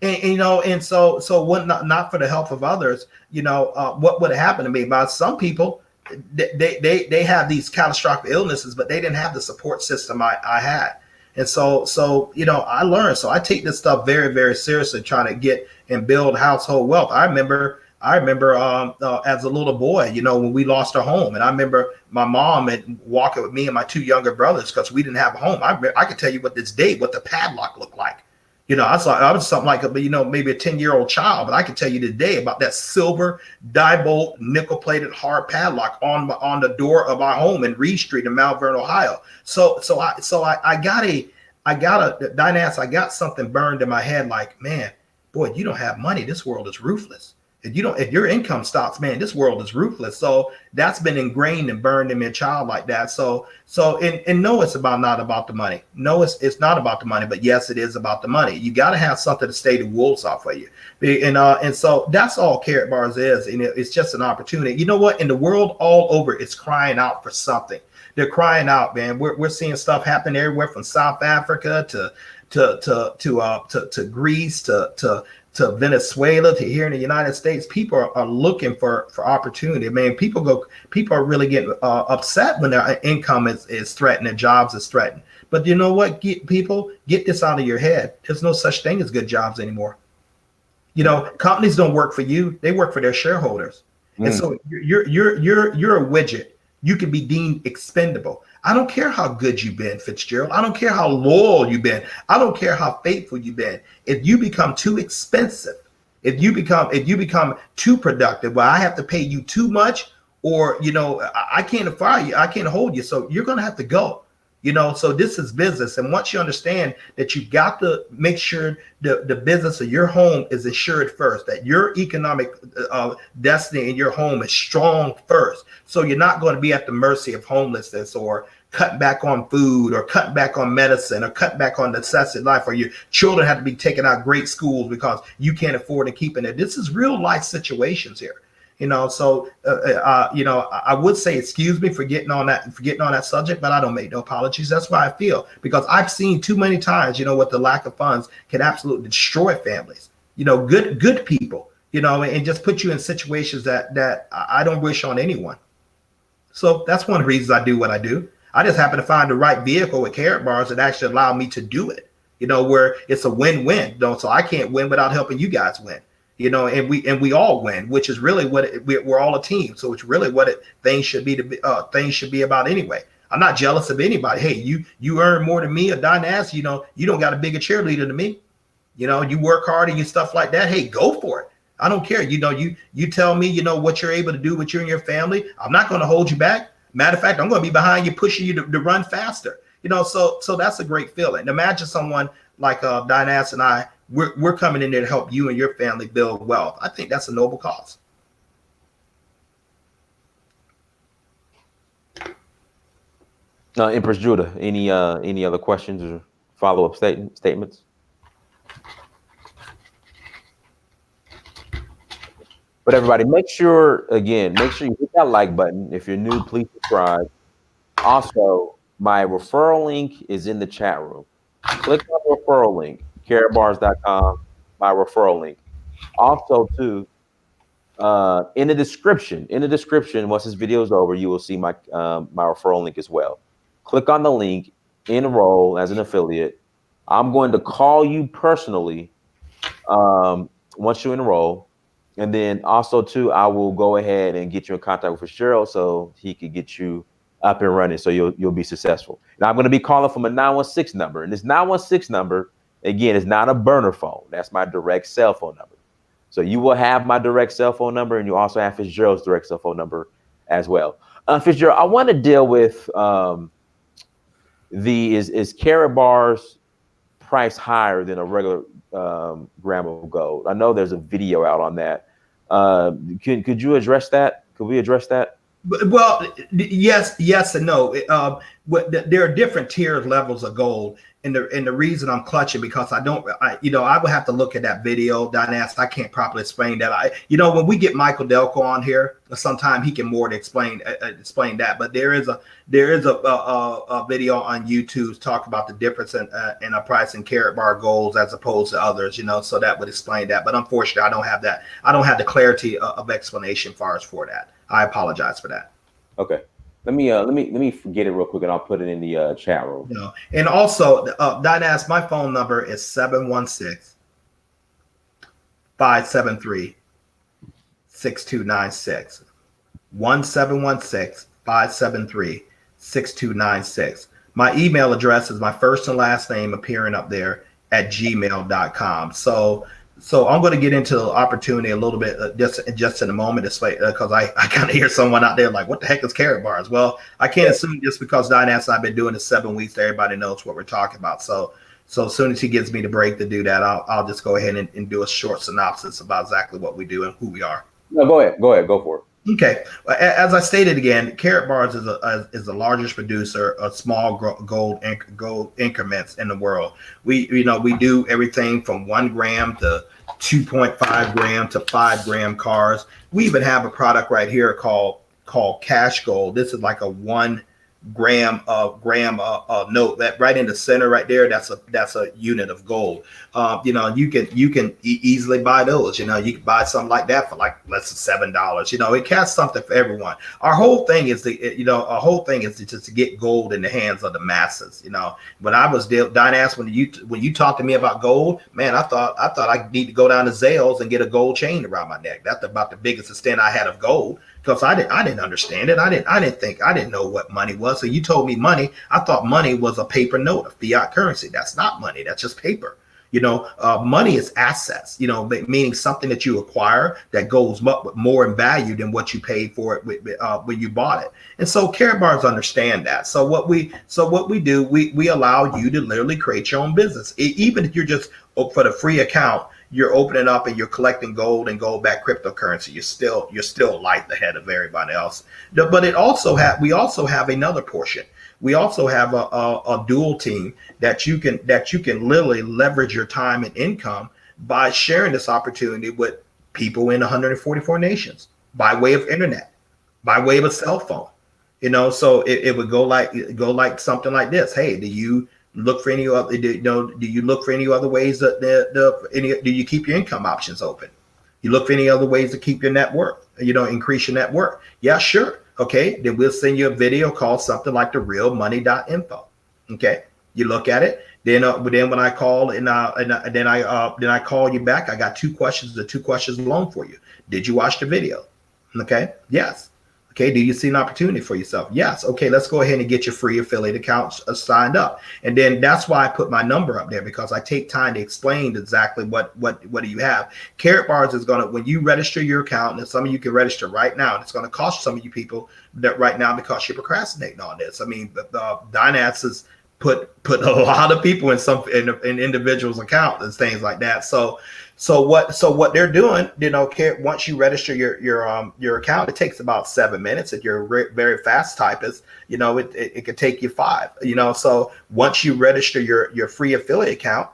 Speaker 2: And so what, not for the help of others, what would have happened to me? But some people, they have these catastrophic illnesses, but they didn't have the support system I had. And so I learned. So I take this stuff very, very seriously, trying to get and build household wealth. I remember as a little boy, when we lost our home, and I remember my mom and walking with me and my two younger brothers because we didn't have a home. I could tell you what the padlock looked like. I was something like maybe a 10-year-old child, but I can tell you today about that silver die-bolt nickel-plated hard padlock on the door of our home in Reed Street in Malvern, Ohio. So I got something burned in my head, like, man, boy, you don't have money. This world is ruthless. If your income stops, man, this world is ruthless. So that's been ingrained and burned in my child like that. So no, it's not about the money. No, it's not about the money, but yes, it is about the money. You got to have something to stay the wolves off of you. And so that's all Carrot Bars is. And it's just an opportunity. You know what? In the world all over, it's crying out for something. They're crying out, man. We're seeing stuff happen everywhere from South Africa to Greece to Venezuela to here in the United States. People are looking for opportunity. Man, people are really getting upset when their income is threatened and jobs is threatened. But you know what? Get this out of your head. There's no such thing as good jobs anymore. Companies don't work for you; they work for their shareholders. And so you're a widget. You can be deemed expendable. I don't care how good you've been, Fitzgerald. I don't care how loyal you've been. I don't care how faithful you've been. If you become too expensive, if you become too productive, well, I have to pay you too much, or I can't fire you, I can't hold you, so you're gonna have to go. So this is business. And once you understand that you've got to make sure the business of your home is insured first, that your economic destiny in your home is strong first. So you're not going to be at the mercy of homelessness, or cutting back on food, or cutting back on medicine, or cutting back on necessity life, or your children have to be taken out of great schools because you can't afford to keep in it. This is real life situations here. So I would say excuse me for getting on that subject, but I don't make no apologies. That's why I feel, because I've seen too many times, what the lack of funds can absolutely destroy families. Good people, and just put you in situations that I don't wish on anyone. So that's one of the reasons I do what I do. I just happen to find the right vehicle with Carrot Bars that actually allow me to do it. Where it's a win-win. So I can't win without helping you guys win. And we all win, which is really what we're all a team. So it's really what things should be about anyway. I'm not jealous of anybody. Hey, you earn more than me, or Dynas, you don't got a bigger cheerleader than me. You work hard and you stuff like that. Hey, go for it. I don't care. You tell me, what you're able to do with you and your family. I'm not going to hold you back. Matter of fact, I'm going to be behind you, pushing you to run faster. So that's a great feeling. Imagine someone like Dynas and I. We're coming in there to help you and your family build wealth. I think that's a noble cause.
Speaker 1: Empress Judah, any other questions or follow-up statements? But everybody, make sure you hit that like button. If you're new, please subscribe. Also, my referral link is in the chat room. Click on the referral link, carrotbars.com, my referral link. Also, too, in the description, once this video is over, you will see my referral link as well. Click on the link, enroll as an affiliate. I'm going to call you personally once you enroll. And then also, too, I will go ahead and get you in contact with Fitzgerald so he could get you up and running, so you'll be successful. And I'm going to be calling from a 916 number. And this 916 number, again, is not a burner phone. That's my direct cell phone number. So you will have my direct cell phone number, and you also have Fitzgerald's direct cell phone number as well. Fitzgerald, I want to deal with is Carrot Bars price higher than a regular gram of gold? I know there's a video out on that. Could you address that? Could we address that?
Speaker 2: Well, yes and no. There are different tiered levels of gold, and the reason I'm clutching because I would have to look at that video. Dynas, I can't properly explain that. When we get Michael Delco on here, sometime he can more to explain that. But there is a video on YouTube talk about the difference in a price in Carat Bar golds as opposed to others. So that would explain that. But unfortunately, I don't have that. I don't have the clarity of explanation for that. I apologize for that.
Speaker 1: Okay. Let me get it real quick and I'll put it in the chat room.
Speaker 2: And also, Dynas, my phone number is 716-573-6296. 1-716-573-6296. My email address is my first and last name appearing up there at gmail.com. So I'm going to get into the opportunity a little bit just in a moment, because I kind of hear someone out there like, what the heck is Carat Bars? Well, I can't assume just because Dynas and I've been doing this 7 weeks, everybody knows what we're talking about. So as soon as he gives me the break to do that, I'll just go ahead and do a short synopsis about exactly what we do and who we are.
Speaker 1: No, go ahead, go for it.
Speaker 2: Okay, as I stated again, Carat Bars is the largest producer of small gold increments in the world. We do everything from 1 gram to 2.5 gram to 5 gram cars. We even have a product right here called Cash Gold. This is like a 1 gram note that right in the center right there. That's a unit of gold. You can easily buy those. You can buy something like that for like less than $7. It casts something for everyone. Our whole thing is just to get gold in the hands of the masses. When I was Dynas, when you talked to me about gold, man, I thought I need to go down to Zales and get a gold chain around my neck. That's about the biggest extent I had of gold. Because I didn't understand it. I didn't know what money was. So you told me money. I thought money was a paper note, a fiat currency. That's not money. That's just paper. Money is assets, meaning something that you acquire that goes more in value than what you paid for it when you bought it. And so Carat Bars understand that. So what we do, we allow you to literally create your own business. Even if you're just for the free account, you're opening up and you're collecting gold and gold-backed cryptocurrency. You're still light ahead of everybody else. But we also have another portion. We also have a dual team that you can literally leverage your time and income by sharing this opportunity with people in 144 nations by way of internet, by way of a cell phone. So it would go like something like this. Hey, do you look for any other? Do you look for any other ways that do you keep your income options open? You look for any other ways to keep your net worth? Increase your net worth? Yeah, sure. Okay, then we'll send you a video called something like the realmoney.info. Okay, you look at it. Then when I call then I call you back. I got 2 questions. The 2 questions alone for you. Did you watch the video? Okay, yes. Okay, do you see an opportunity for yourself? Yes. Okay, let's go ahead and get your free affiliate accounts signed up. And then that's why I put my number up there, because I take time to explain exactly what do you have. Carat Bars is going to, when you register your account, and some of you can register right now, and it's going to cost some of you people that right now because you're procrastinating on this. I mean, Dynas has put a lot of people in individuals' accounts and things like that. So what they're doing, once you register your account, it takes about 7 minutes. If you're a very fast typist, it could take you 5. So once you register your free affiliate account,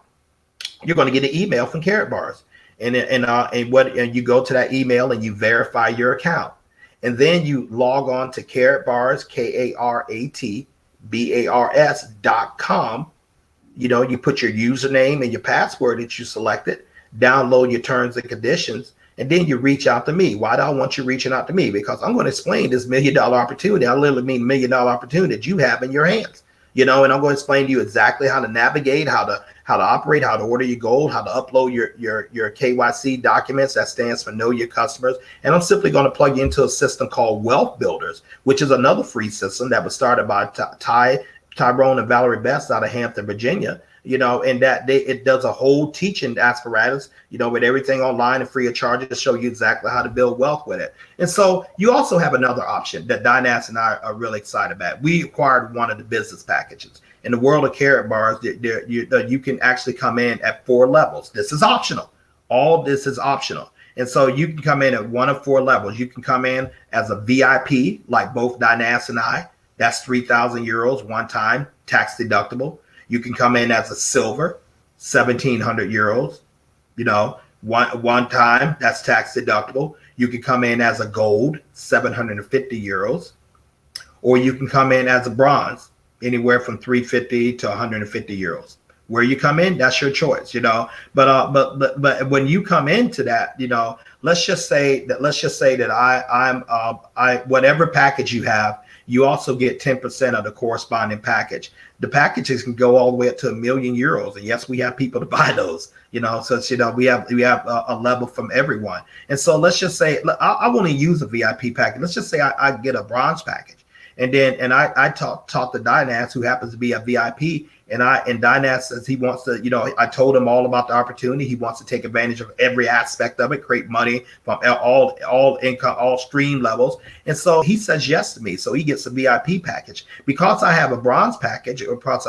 Speaker 2: you're going to get an email from Carat Bars, and you go to that email and you verify your account, and then you log on to Carat Bars, KaratBars.com. You put your username and your password that you selected. Download your terms and conditions, and then you reach out to me. Why do I want you reaching out to me? Because I'm going to explain this $1 million opportunity. I literally mean $1 million opportunity that you have in your hands. And I'm going to explain to you exactly how to navigate, how to operate, how to order your gold, how to upload your KYC documents. That stands for Know Your Customers. And I'm simply going to plug you into a system called Wealth Builders, which is another free system that was started by Tyrone and Valerie Best out of Hampton, Virginia. And that it does a whole teaching apparatus, with everything online and free of charge to show you exactly how to build wealth with it. And so you also have another option that Dynas and I are really excited about. We acquired one of the business packages. In the world of Carat Bars, you can actually come in at 4 levels. This is optional. All this is optional. And so you can come in at one of four levels. You can come in as a VIP, like both Dynas and I. That's 3,000 euros one time, tax deductible. You can come in as a silver, 1,700 euros, one time, that's tax deductible. You can come in as a gold, 750 euros, or you can come in as a bronze, anywhere from 350 to 150 euros. Where you come in, that's your choice, But when you come into that, let's just say that I whatever package you have, you also get 10% of the corresponding package. The packages can go all the way up to €1 million, and yes, we have people to buy those. So we have a level from everyone. And so let's just say I want to use a VIP package. Let's just say I get a bronze package. And I talked to Dynas, who happens to be a VIP, and Dynas says he wants to, I told him all about the opportunity. He wants to take advantage of every aspect of it, create money from all income, all stream levels. And so he says yes to me. So he gets a VIP package. Because I have a bronze package, or because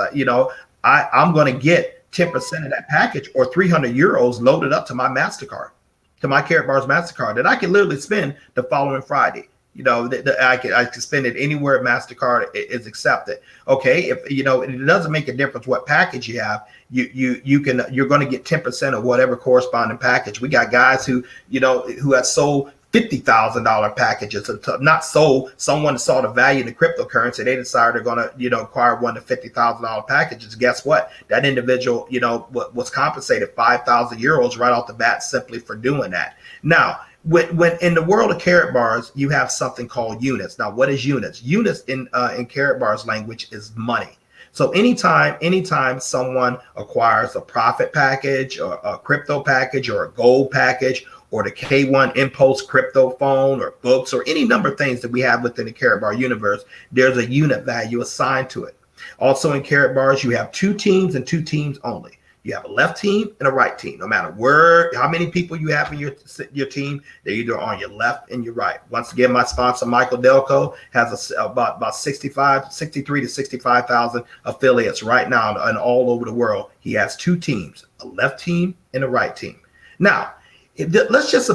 Speaker 2: I'm going to get 10% of that package, or 300 euros loaded up to my MasterCard, to my Karatbars MasterCard, that I can literally spend the following Friday. I can spend it anywhere MasterCard is accepted. Okay, if it doesn't make a difference what package you have. You're going to get 10% of whatever corresponding package. We got guys who have sold $50,000 packages, not sold. Someone saw the value in the cryptocurrency. They decided they're going to acquire one of $50,000 packages. Guess what? That individual was compensated 5,000 euros right off the bat simply for doing that. Now, when in the world of Karatbars, you have something called units. Now, what is units? Units in Karatbars language is money. So anytime someone acquires a profit package, or a crypto package, or a gold package, or the K1 Impulse crypto phone, or books, or any number of things that we have within the Karatbar universe, there's a unit value assigned to it. Also in Karatbars, you have two teams and two teams only. You have a left team and a right team. No matter how many people you have in your team, they're either on your left and your right. Once again, my sponsor, Michael Delco, has about 63 to 65,000 affiliates right now and all over the world. He has two teams, a left team and a right team. Now, let's just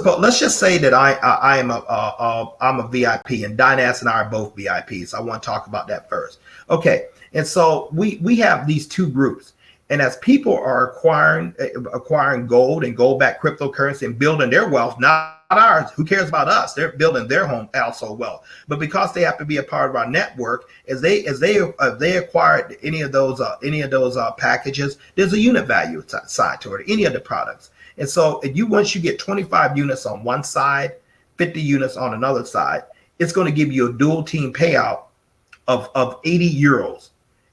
Speaker 2: say that I'm a VIP, and Dynas and I are both VIPs. I want to talk about that first. Okay, and so we have these two groups. And as people are acquiring gold and gold-backed cryptocurrency and building their wealth, not ours, who cares about us? They're building their household wealth. But because they have to be a part of our network, as they acquire any of those packages, there's a unit value side to it, any of the products. And so once you get 25 units on one side, 50 units on another side, it's going to give you a dual team payout of 80 euros.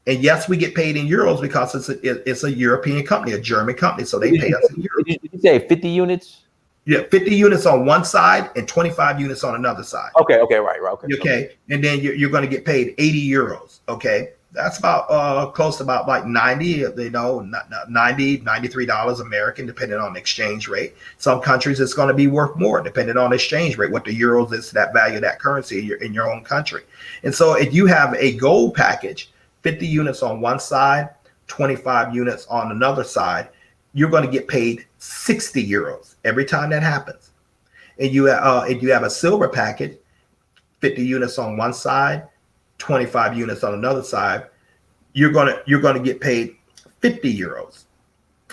Speaker 2: And yes, we get paid in euros because it's a European company, a German company. So they pay us in euros.
Speaker 1: Did you say 50 units?
Speaker 2: Yeah, 50 units on one side and 25 units on another side.
Speaker 1: Okay, right.
Speaker 2: Okay. And then you're going to get paid 80 euros. Okay. That's about close to about like 90, $93 American, depending on the exchange rate. Some countries it's going to be worth more, depending on the exchange rate, what the euros is, that value of that currency in your own country. And so if you have a gold package, 50 units on one side, 25 units on another side, you're going to get paid 60 euros every time that happens. And if you have a silver package, 50 units on one side, 25 units on another side, you're going to get paid 50 euros.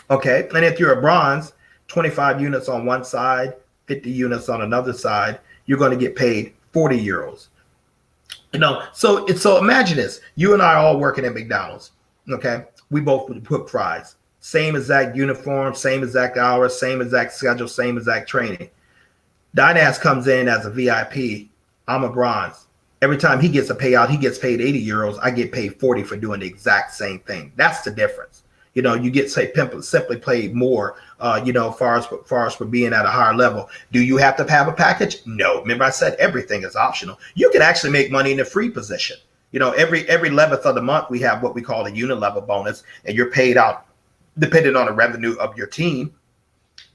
Speaker 2: Okay. And if you're a bronze, 25 units on one side, 50 units on another side, you're going to get paid 40 euros. So imagine this. You and I are all working at McDonald's. Okay. We both put fries. Same exact uniform, same exact hours, same exact schedule, same exact training. Dynas comes in as a VIP. I'm a bronze. Every time he gets a payout, he gets paid 80 euros. I get paid 40 for doing the exact same thing. That's the difference. You get simply paid more, far as for being at a higher level. Do you have to have a package? No. Remember I said everything is optional. You can actually make money in the free position. Every 11th of the month, we have what we call a unit level bonus, and you're paid out depending on the revenue of your team.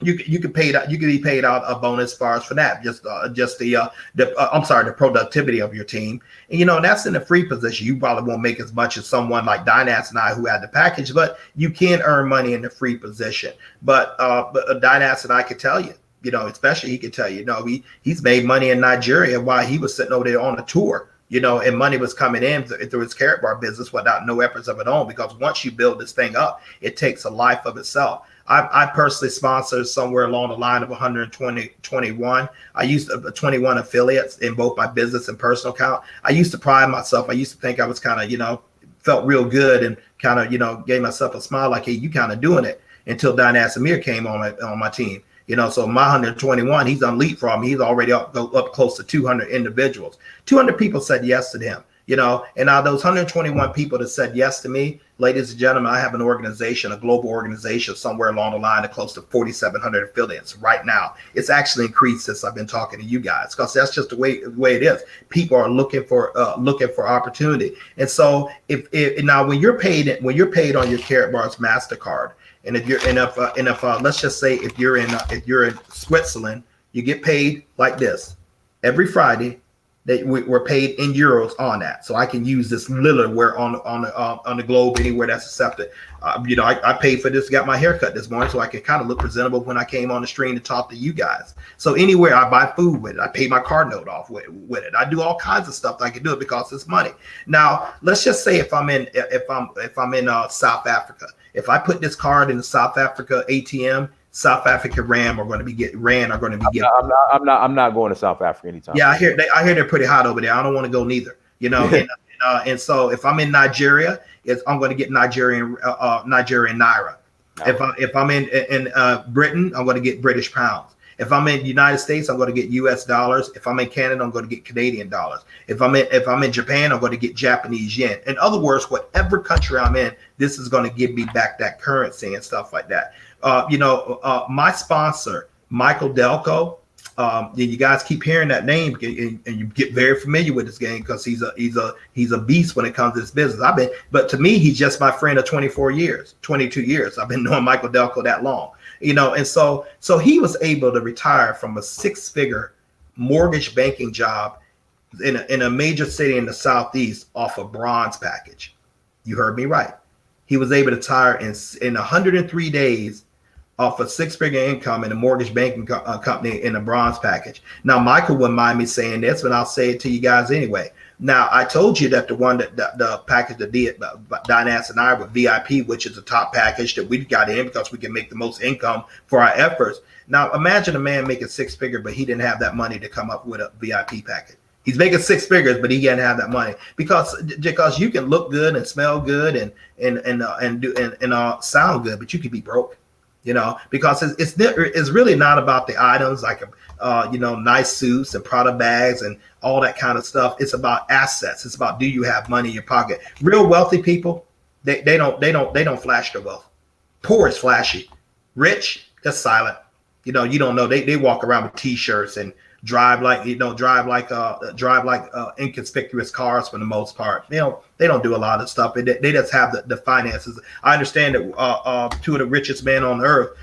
Speaker 2: You can be paid out a bonus as far as for that, the productivity of your team. And that's in a free position. You probably won't make as much as someone like Dynas and I who had the package, but you can earn money in the free position. But Dynas and I can tell you, especially he could tell you, he's made money in Nigeria while he was sitting over there on a tour, and money was coming in through his Carrot Bar business without no efforts of its own. Because once you build this thing up, it takes a life of itself. I personally sponsored somewhere along the line of 121. I used 21 affiliates in both my business and personal account. I used to pride myself. I used to think I was kind of, felt real good and kind of, gave myself a smile like, hey, you kind of doing it, until Don Asamir came on my team. So my 121, he's on leapfrog me. He's already up close to 200 individuals. 200 people said yes to him. And out of those 121 people that said yes to me, ladies and gentlemen, I have an organization, a global organization, somewhere along the line of close to 4,700 affiliates right now. It's actually increased since I've been talking to you guys, because that's just the way it is. People are looking for opportunity. And so if now when you're paid on your Carrot Bars MasterCard, and if let's just say if you're in Switzerland, you get paid like this every Friday. We're paid in euros on that, so I can use this literally where on the globe, anywhere that's accepted. I paid for this, got my haircut this morning, so I can kind of look presentable when I came on the stream to talk to you guys. So anywhere I buy food with it, I pay my card note off with it. I do all kinds of stuff. I can do it because it's money. Now let's just say if I'm in South Africa, if I put this card in the South Africa ATM, South African Rand are going to be getting.
Speaker 1: I'm not going to South Africa anytime.
Speaker 2: Yeah, I hear they're pretty hot over there. I don't want to go neither. And so if I'm in Nigeria, I'm going to get Nigerian naira. Okay. If I'm in Britain, I'm going to get British pounds. If I'm in the United States, I'm going to get US dollars. If I'm in Canada, I'm going to get Canadian dollars. If I'm in Japan, I'm going to get Japanese yen. In other words, whatever country I'm in, this is going to give me back that currency and stuff like that. My sponsor, Michael Delco, you guys keep hearing that name and you get very familiar with this game because he's a beast when it comes to this business. But to me, he's just my friend of 22 years. I've been knowing Michael Delco that long, and so he was able to retire from a 6-figure mortgage banking job in a major city in the Southeast off a bronze package. You heard me right. He was able to retire in 103 days off a 6-figure income in a mortgage banking company in a bronze package. Now, Michael wouldn't mind me saying this, but I'll say it to you guys anyway. Now, I told you that the package that did Dynas and I with VIP, which is the top package that we got in because we can make the most income for our efforts. Now, imagine a man making 6-figure, but he didn't have that money to come up with a VIP package. He's making 6 figures, but he can't have that money because you can look good and smell good and sound good, but you could be broke. Because it's really not about the items like nice suits and Prada bags and all that kind of stuff. It's about assets. It's about, do you have money in your pocket? Real wealthy people, they don't flash their wealth. Poor is flashy. Rich, they're silent. You don't know. They walk around with T-shirts and drive like inconspicuous cars for the most part. They don't do a lot of stuff. They just have the finances. I understand that 2 of the richest men on earth,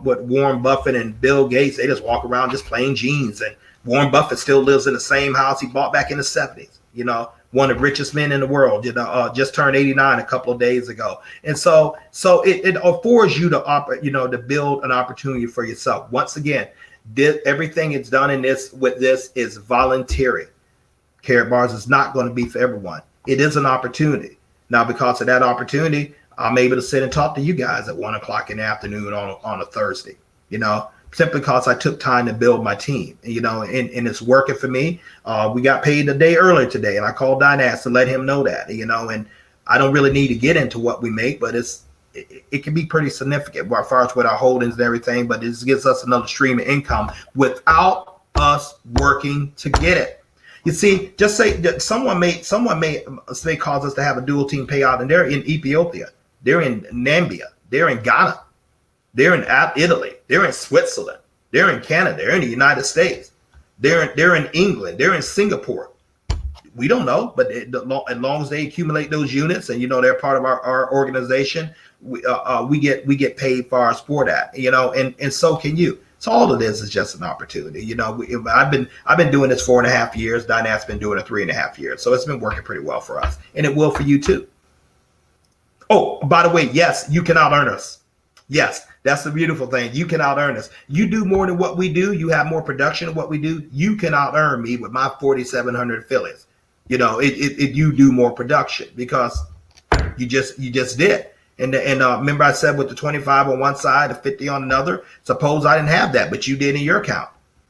Speaker 2: with Warren Buffett and Bill Gates, they just walk around just plain jeans. And Warren Buffett still lives in the same house he bought back in the 70s. One of the richest men in the world, just turned 89 a couple of days ago. And so it affords you to build an opportunity for yourself. Once again, everything it's done with this is voluntary. Carrot Bars is not going to be for everyone. It is an opportunity. Now, because of that opportunity, I'm able to sit and talk to you guys at 1:00 in the afternoon on a Thursday, simply because I took time to build my team, and it's working for me. We got paid a day earlier today, and I called Dynas to let him know that, and I don't really need to get into what we make, but it can be pretty significant as far as with our holdings and everything, but this gives us another stream of income without us working to get it. You see, just say that someone may cause us to have a dual team payout, and they're in Ethiopia, they're in Namibia, they're in Ghana, they're in Italy, they're in Switzerland, they're in Canada, they're in the United States, they're in England, they're in Singapore. We don't know, but as long as they accumulate those units and they're part of our organization, we get paid for our sport at, and so can you. So all of this is just an opportunity. I've been doing this 4.5 years. Dynas been doing it 3.5 years. So it's been working pretty well for us, and it will for you too. Oh, by the way, yes, you can out earn us. Yes, That's the beautiful thing. You can out earn us. You do more than what we do. You have more production than what we do. You can out earn me with my 4,700 affiliates. You know, you do more production because you just did. And remember I said with the 25 on one side, the 50 on another. Suppose I didn't have that, but you did in your account.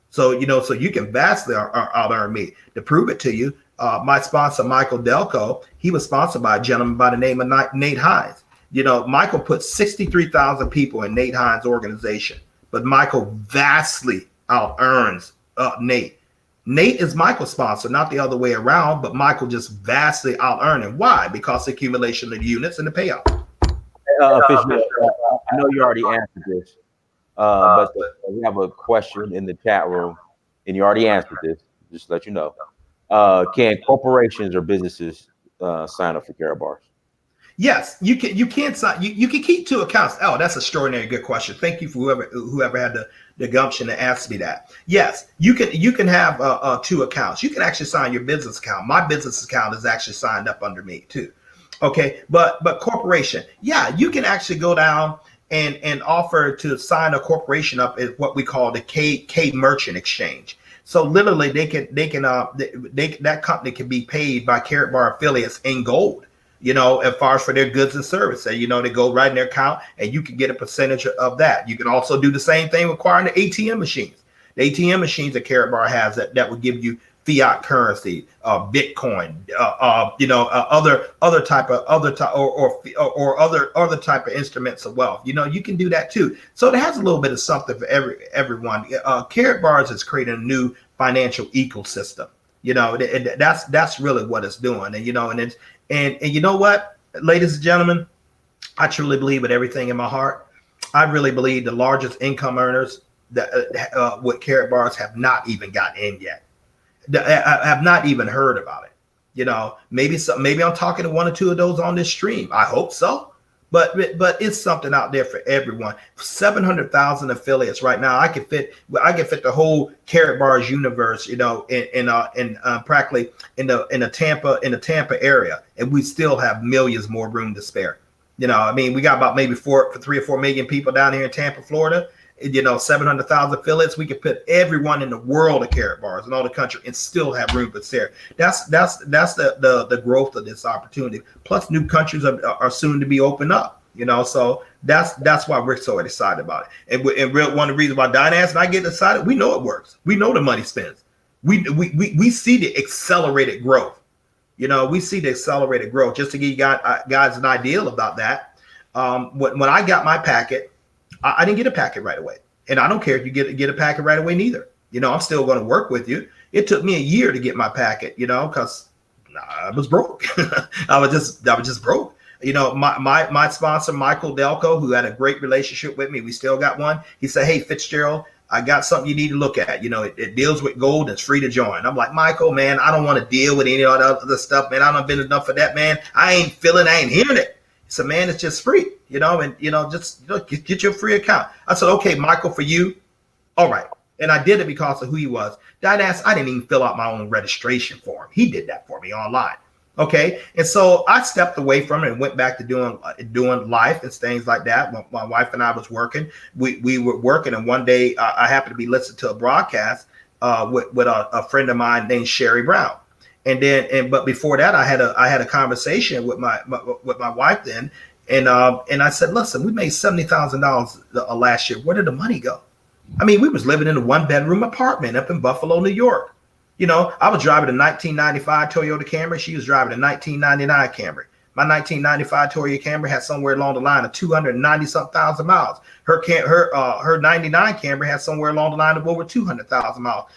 Speaker 2: So so you can vastly out earn me. To prove it to you, my sponsor Michael Delco, he was sponsored by a gentleman by the name of Nate Hines. You know, Michael put 63,000 people in Nate Hines' organization, but Michael vastly out earns Nate. Nate is Michael's sponsor, not the other way around, but Michael just vastly out earning. Why? Because the accumulation of the units and the payout.
Speaker 1: Officially, I know you already answered this, but we have a question in the chat room, and you already answered this. Just to let you know, can corporations or businesses sign up for Karatbars?
Speaker 2: Yes, you can. You can sign. You can keep two accounts. Oh, that's an extraordinary good question. Thank you for whoever had the gumption to ask me that. Yes, you can. You can have two accounts. You can actually sign your business account. My business account is actually signed up under me too. Okay, but corporation, yeah, you can actually go down and offer to sign a corporation up at what we call the K Merchant Exchange. So literally, that company can be paid by Karatbar affiliates in gold. You know, as far as for their goods and services, you know, they go right in their account, and you can get a percentage of that. You can also do the same thing requiring the ATM machines. The ATM machines that Karatbar has that will give you fiat currency, Bitcoin, other type of instruments of wealth. You know, you can do that too. So it has a little bit of something for everyone. Karatbars has created a new financial ecosystem. You know, that's really what it's doing. And you know, and you know what, ladies and gentlemen, I truly believe with everything in my heart, I really believe the largest income earners that with Karatbars have not even gotten in yet. I have not even heard about it. You know, maybe I'm talking to one or two of those on this stream. I hope so. But it's something out there for everyone. 700,000 affiliates right now. I can fit the whole Karatbars universe, you know, in practically in the Tampa area, and we still have millions more room to spare. You know, I mean, we got about maybe 3 or 4 million people down here in Tampa, Florida. You know, 700,000 affiliates. We could put everyone in the world of Karatbars in all the country and still have room to spare. That's the growth of this opportunity. Plus, new countries are soon to be opened up. You know, so that's why we're so excited about it. And one of the reasons why Dynas and I get excited, we know it works. We know the money spends. We see the accelerated growth. You know, we see the accelerated growth. Just to give you guys an idea about that, when I got my packet. I didn't get a packet right away. And I don't care if you get a packet right away neither. You know, I'm still going to work with you. It took me a year to get my packet, you know, because I was broke. I was just broke. You know, my sponsor, Michael Delco, who had a great relationship with me, we still got one. He said, hey, Fitzgerald, I got something you need to look at. You know, it deals with gold and it's free to join. I'm like, Michael, man, I don't want to deal with any of that other stuff, man. I don't been enough for that, man. I ain't hearing it. So, man, it's just free, you know, and, you know, just get your free account. I said, okay, Michael, for you. All right. And I did it because of who he was. Dynas, I didn't even fill out my own registration form. He did that for me online. Okay. And so I stepped away from it and went back to doing life and things like that. My wife and I was working. We were working. And one day I happened to be listening to a broadcast with a friend of mine named Sherry Brown. But before that, I had a conversation with my wife then, and I said, listen, we made $70,000 last year. Where did the money go? I mean, we was living in a 1-bedroom apartment up in Buffalo, New York. You know, I was driving a 1995 Toyota Camry. She was driving a 1999 Camry. My 1995 Toyota Camry had somewhere along the line of 290-something thousand miles. Her 99 Camry had somewhere along the line of over 200,000 miles.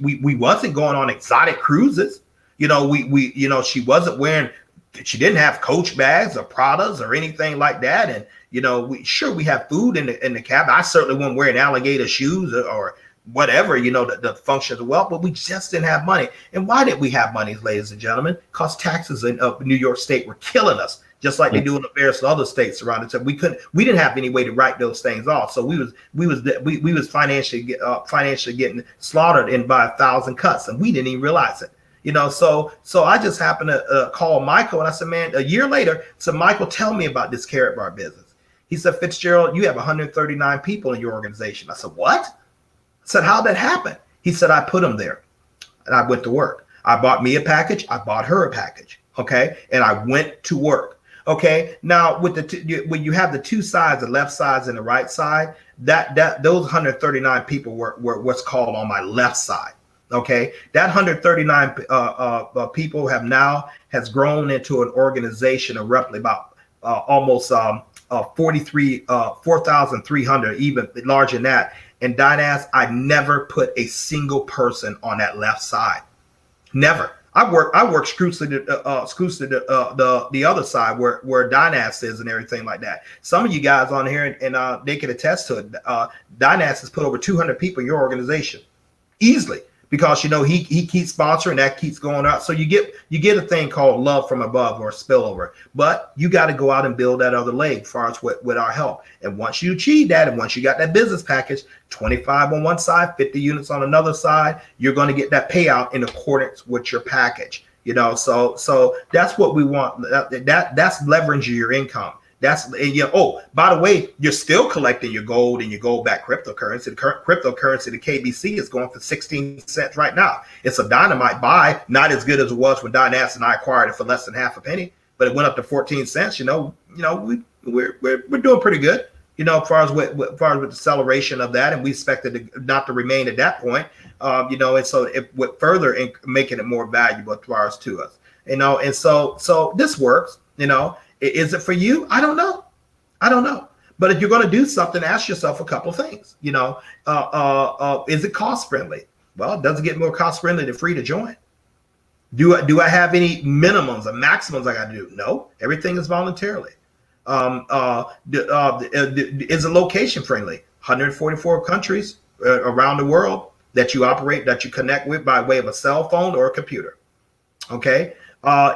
Speaker 2: We wasn't going on exotic cruises. You know, she wasn't wearing, she didn't have Coach bags or Pradas or anything like that. And, you know, we have food in the cab. I certainly wasn't wearing alligator shoes or whatever, you know, the functions of wealth, but we just didn't have money. And why didn't we have money, ladies and gentlemen? Because taxes in New York State were killing us, just like they do in the various other states around it. We didn't have any way to write those things off. So we was financially getting slaughtered in by 1,000 cuts, and we didn't even realize it. You know, so I just happened to call Michael, and I said, man, a year later, so Michael, tell me about this Karatbar business. He said, Fitzgerald, you have 139 people in your organization. I said, what? I said, how'd that happen? He said, I put them there. And I went to work. I bought me a package. I bought her a package. Okay. And I went to work. Okay. Now with when you have the two sides, the left sides and the right side, those 139 people were what's called on my left side. Okay. That 139 people has grown into an organization of roughly about almost 4,300, even larger than that. And Dynas, I never put a single person on that left side. Never. I work exclusively the other side where Dynas is and everything like that. Some of you guys on here and they can attest to it. Dynas has put over 200 people in your organization easily, because he keeps sponsoring, that keeps going out. So you get a thing called love from above or spillover. But you got to go out and build that other leg as far as with our help. And once you achieve that, and once you got that business package, 25 on one side, 50 units on another side, you're going to get that payout in accordance with your package. So that's what we want. That's leveraging your income. Oh, by the way, you're still collecting your gold and your gold back cryptocurrency. The current cryptocurrency, the KBC, is going for 16 cents right now. It's a dynamite buy, not as good as it was when Dynas and I acquired it for less than half a penny, but it went up to 14 cents. We're doing pretty good, as far as with the acceleration of that, and we expect it not to remain at that point, and so it would further making it more valuable as far as to us, and so this works, Is it for you? I don't know. But if you're going to do something, ask yourself a couple of things. Is it cost friendly? Well, it doesn't get more cost friendly than free to join. Do I have any minimums or maximums I got to do? No, everything is voluntarily. Is it location friendly? 144 countries around the world that you operate, that you connect with by way of a cell phone or a computer. Okay.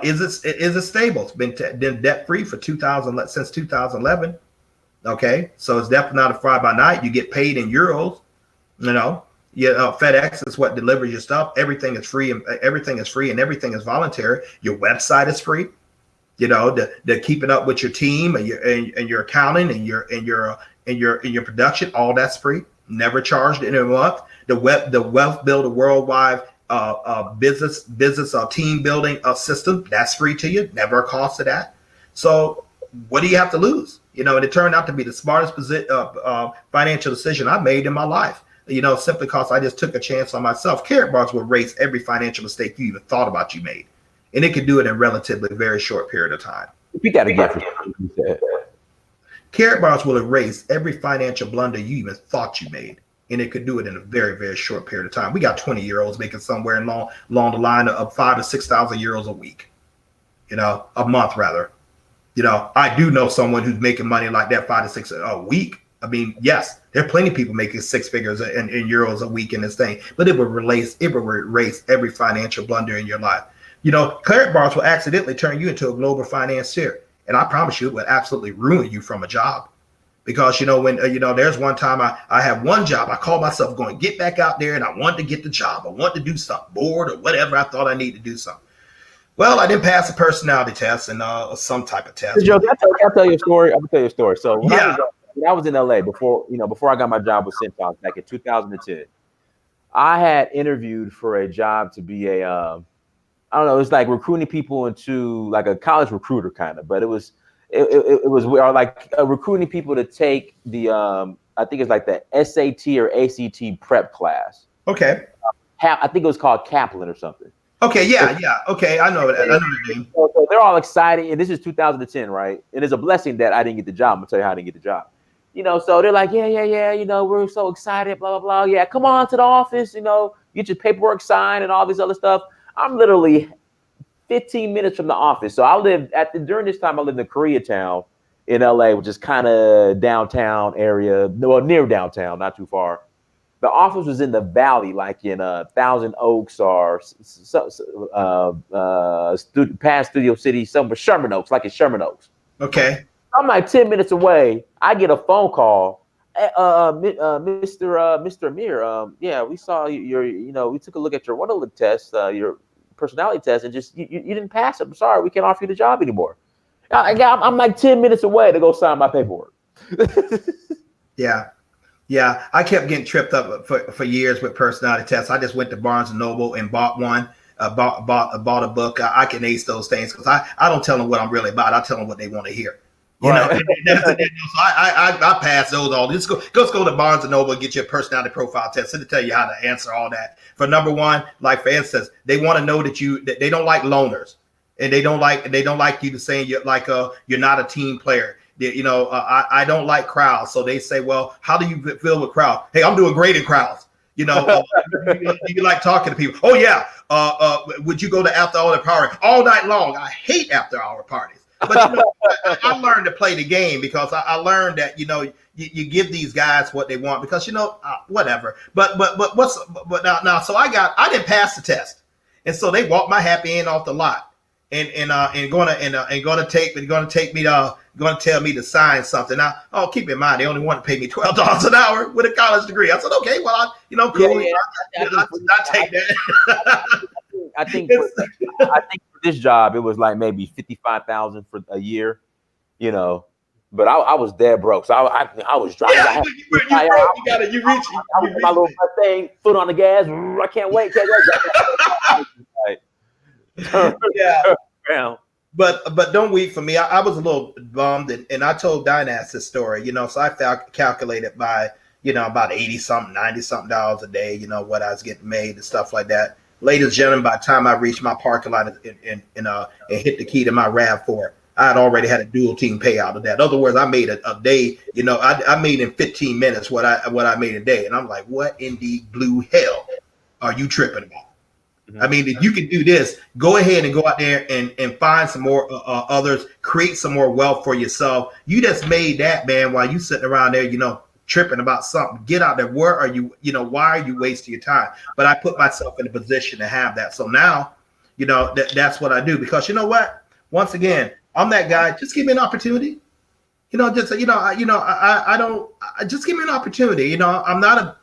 Speaker 2: Is it stable? It's been debt free for since 2011. Okay, so it's definitely not a fly by night. You get paid in euros. FedEx is what delivers your stuff. Everything is free, and everything is voluntary. Your website is free. The keeping up with your team and your accounting and your production, all that's free. Never charged in a month. The Wealth Builder Worldwide business team building system, that's free to you, never a cost of that. So what do you have to lose? And it turned out to be the smartest financial decision I made in my life, simply because I just took a chance on myself. Carrot Bars will erase every financial mistake you even thought about you made, and it could do it in a relatively very short period of time.
Speaker 1: Repeat that again.
Speaker 2: Carrot Bars will erase every financial blunder you even thought you made, and it could do it in a very, very short period of time. We got 20-year-olds making somewhere along the line of 5,000 to 6,000 euros a week, a month rather. I do know someone who's making money like that, 5 to 6 a week. I mean, yes, there are plenty of people making six figures in euros a week in this thing, but it will erase every financial blunder in your life. Carrot Bars will accidentally turn you into a global financier, and I promise you, it will absolutely ruin you from a job. Because, when, there's one time I had one job, I called myself going, get back out there, and I wanted to get the job. I wanted to do something, bored or whatever. I thought I needed to do something. Well, I didn't pass a personality test and some type of test.
Speaker 1: Joe, I'll tell you a story. I'm gonna tell you a story. So when I was in LA before I got my job with Centos back in 2010, I had interviewed for a job to be a, I don't know, it's like recruiting people into like a college recruiter kind of, but it was like recruiting people to take the, I think it's like the SAT or ACT prep class.
Speaker 2: Okay.
Speaker 1: I think it was called Kaplan or something.
Speaker 2: Okay, yeah. Okay, I know that. I know the name.
Speaker 1: So they're all excited, and this is 2010, right? And it's a blessing that I didn't get the job. I'm gonna tell you how I didn't get the job. So they're like, yeah. We're so excited, blah blah blah. Yeah, come on to the office. Get your paperwork signed and all this other stuff. I'm literally 15 minutes from the office. So during this time I lived in Koreatown in LA, which is kind of downtown area, well, near downtown, not too far. The office was in the valley, like in Thousand Oaks or past Studio City, somewhere Sherman Oaks, like in Sherman Oaks.
Speaker 2: Okay.
Speaker 1: I'm like 10 minutes away. I get a phone call. Mr. Amir, yeah, we saw we took a look at your one test, your personality test, and just you didn't pass it. I'm sorry, we can't offer you the job anymore. I'm like 10 minutes away to go sign my paperwork.
Speaker 2: Yeah. Yeah, I kept getting tripped up for years with personality tests. I just went to Barnes and Noble and bought one, bought a book. I can ace those things because I don't tell them what I'm really about. I tell them what they want to hear. You know,
Speaker 1: Right.
Speaker 2: so I pass those all. Just go to Barnes and Noble and get your personality profile test. It'll tell you how to answer all that. For number one, like for instance, they want to know that they don't like loners, and they don't like you to say you're not a team player. I don't like crowds. So they say, well, how do you feel with crowds? Hey, I'm doing great in crowds. Do you like talking to people? Oh yeah. Would you go to after hour party all night long? I hate after hour parties. But I learned to play the game because I learned that you give these guys what they want because whatever. But now so I didn't pass the test, and so they walked my happy end off the lot. And gonna tell me to sign something. Now, keep in mind they only want to pay me $12 an hour with a college degree. I said, okay, well, cool. I take that.
Speaker 1: I think for this job it was like maybe 55,000 for a year, But I was dead broke, so I was driving.
Speaker 2: Yeah, you reach
Speaker 1: my little thing, foot on the gas. I can't wait.
Speaker 2: Yeah. But don't weep for me. I was a little bummed, and I told Dynas this story, so I calculated by, about 80 something, 90 something dollars a day, what I was getting made and stuff like that. Ladies and gentlemen, by the time I reached my parking lot and hit the key to my RAV4, I had already had a dual team payout of that. In other words, I made a day, I made in 15 minutes what I made a day. And I'm like, what in the blue hell are you tripping about? I mean, if you can do this, go ahead and go out there and find some more others, create some more wealth for yourself. You just made that, man, while you sitting around there, tripping about something. Get out there. Where are you? Why are you wasting your time? But I put myself in a position to have that. So now, that's what I do because you know what? Once again, I'm that guy. Just give me an opportunity. Just give me an opportunity. I'm not a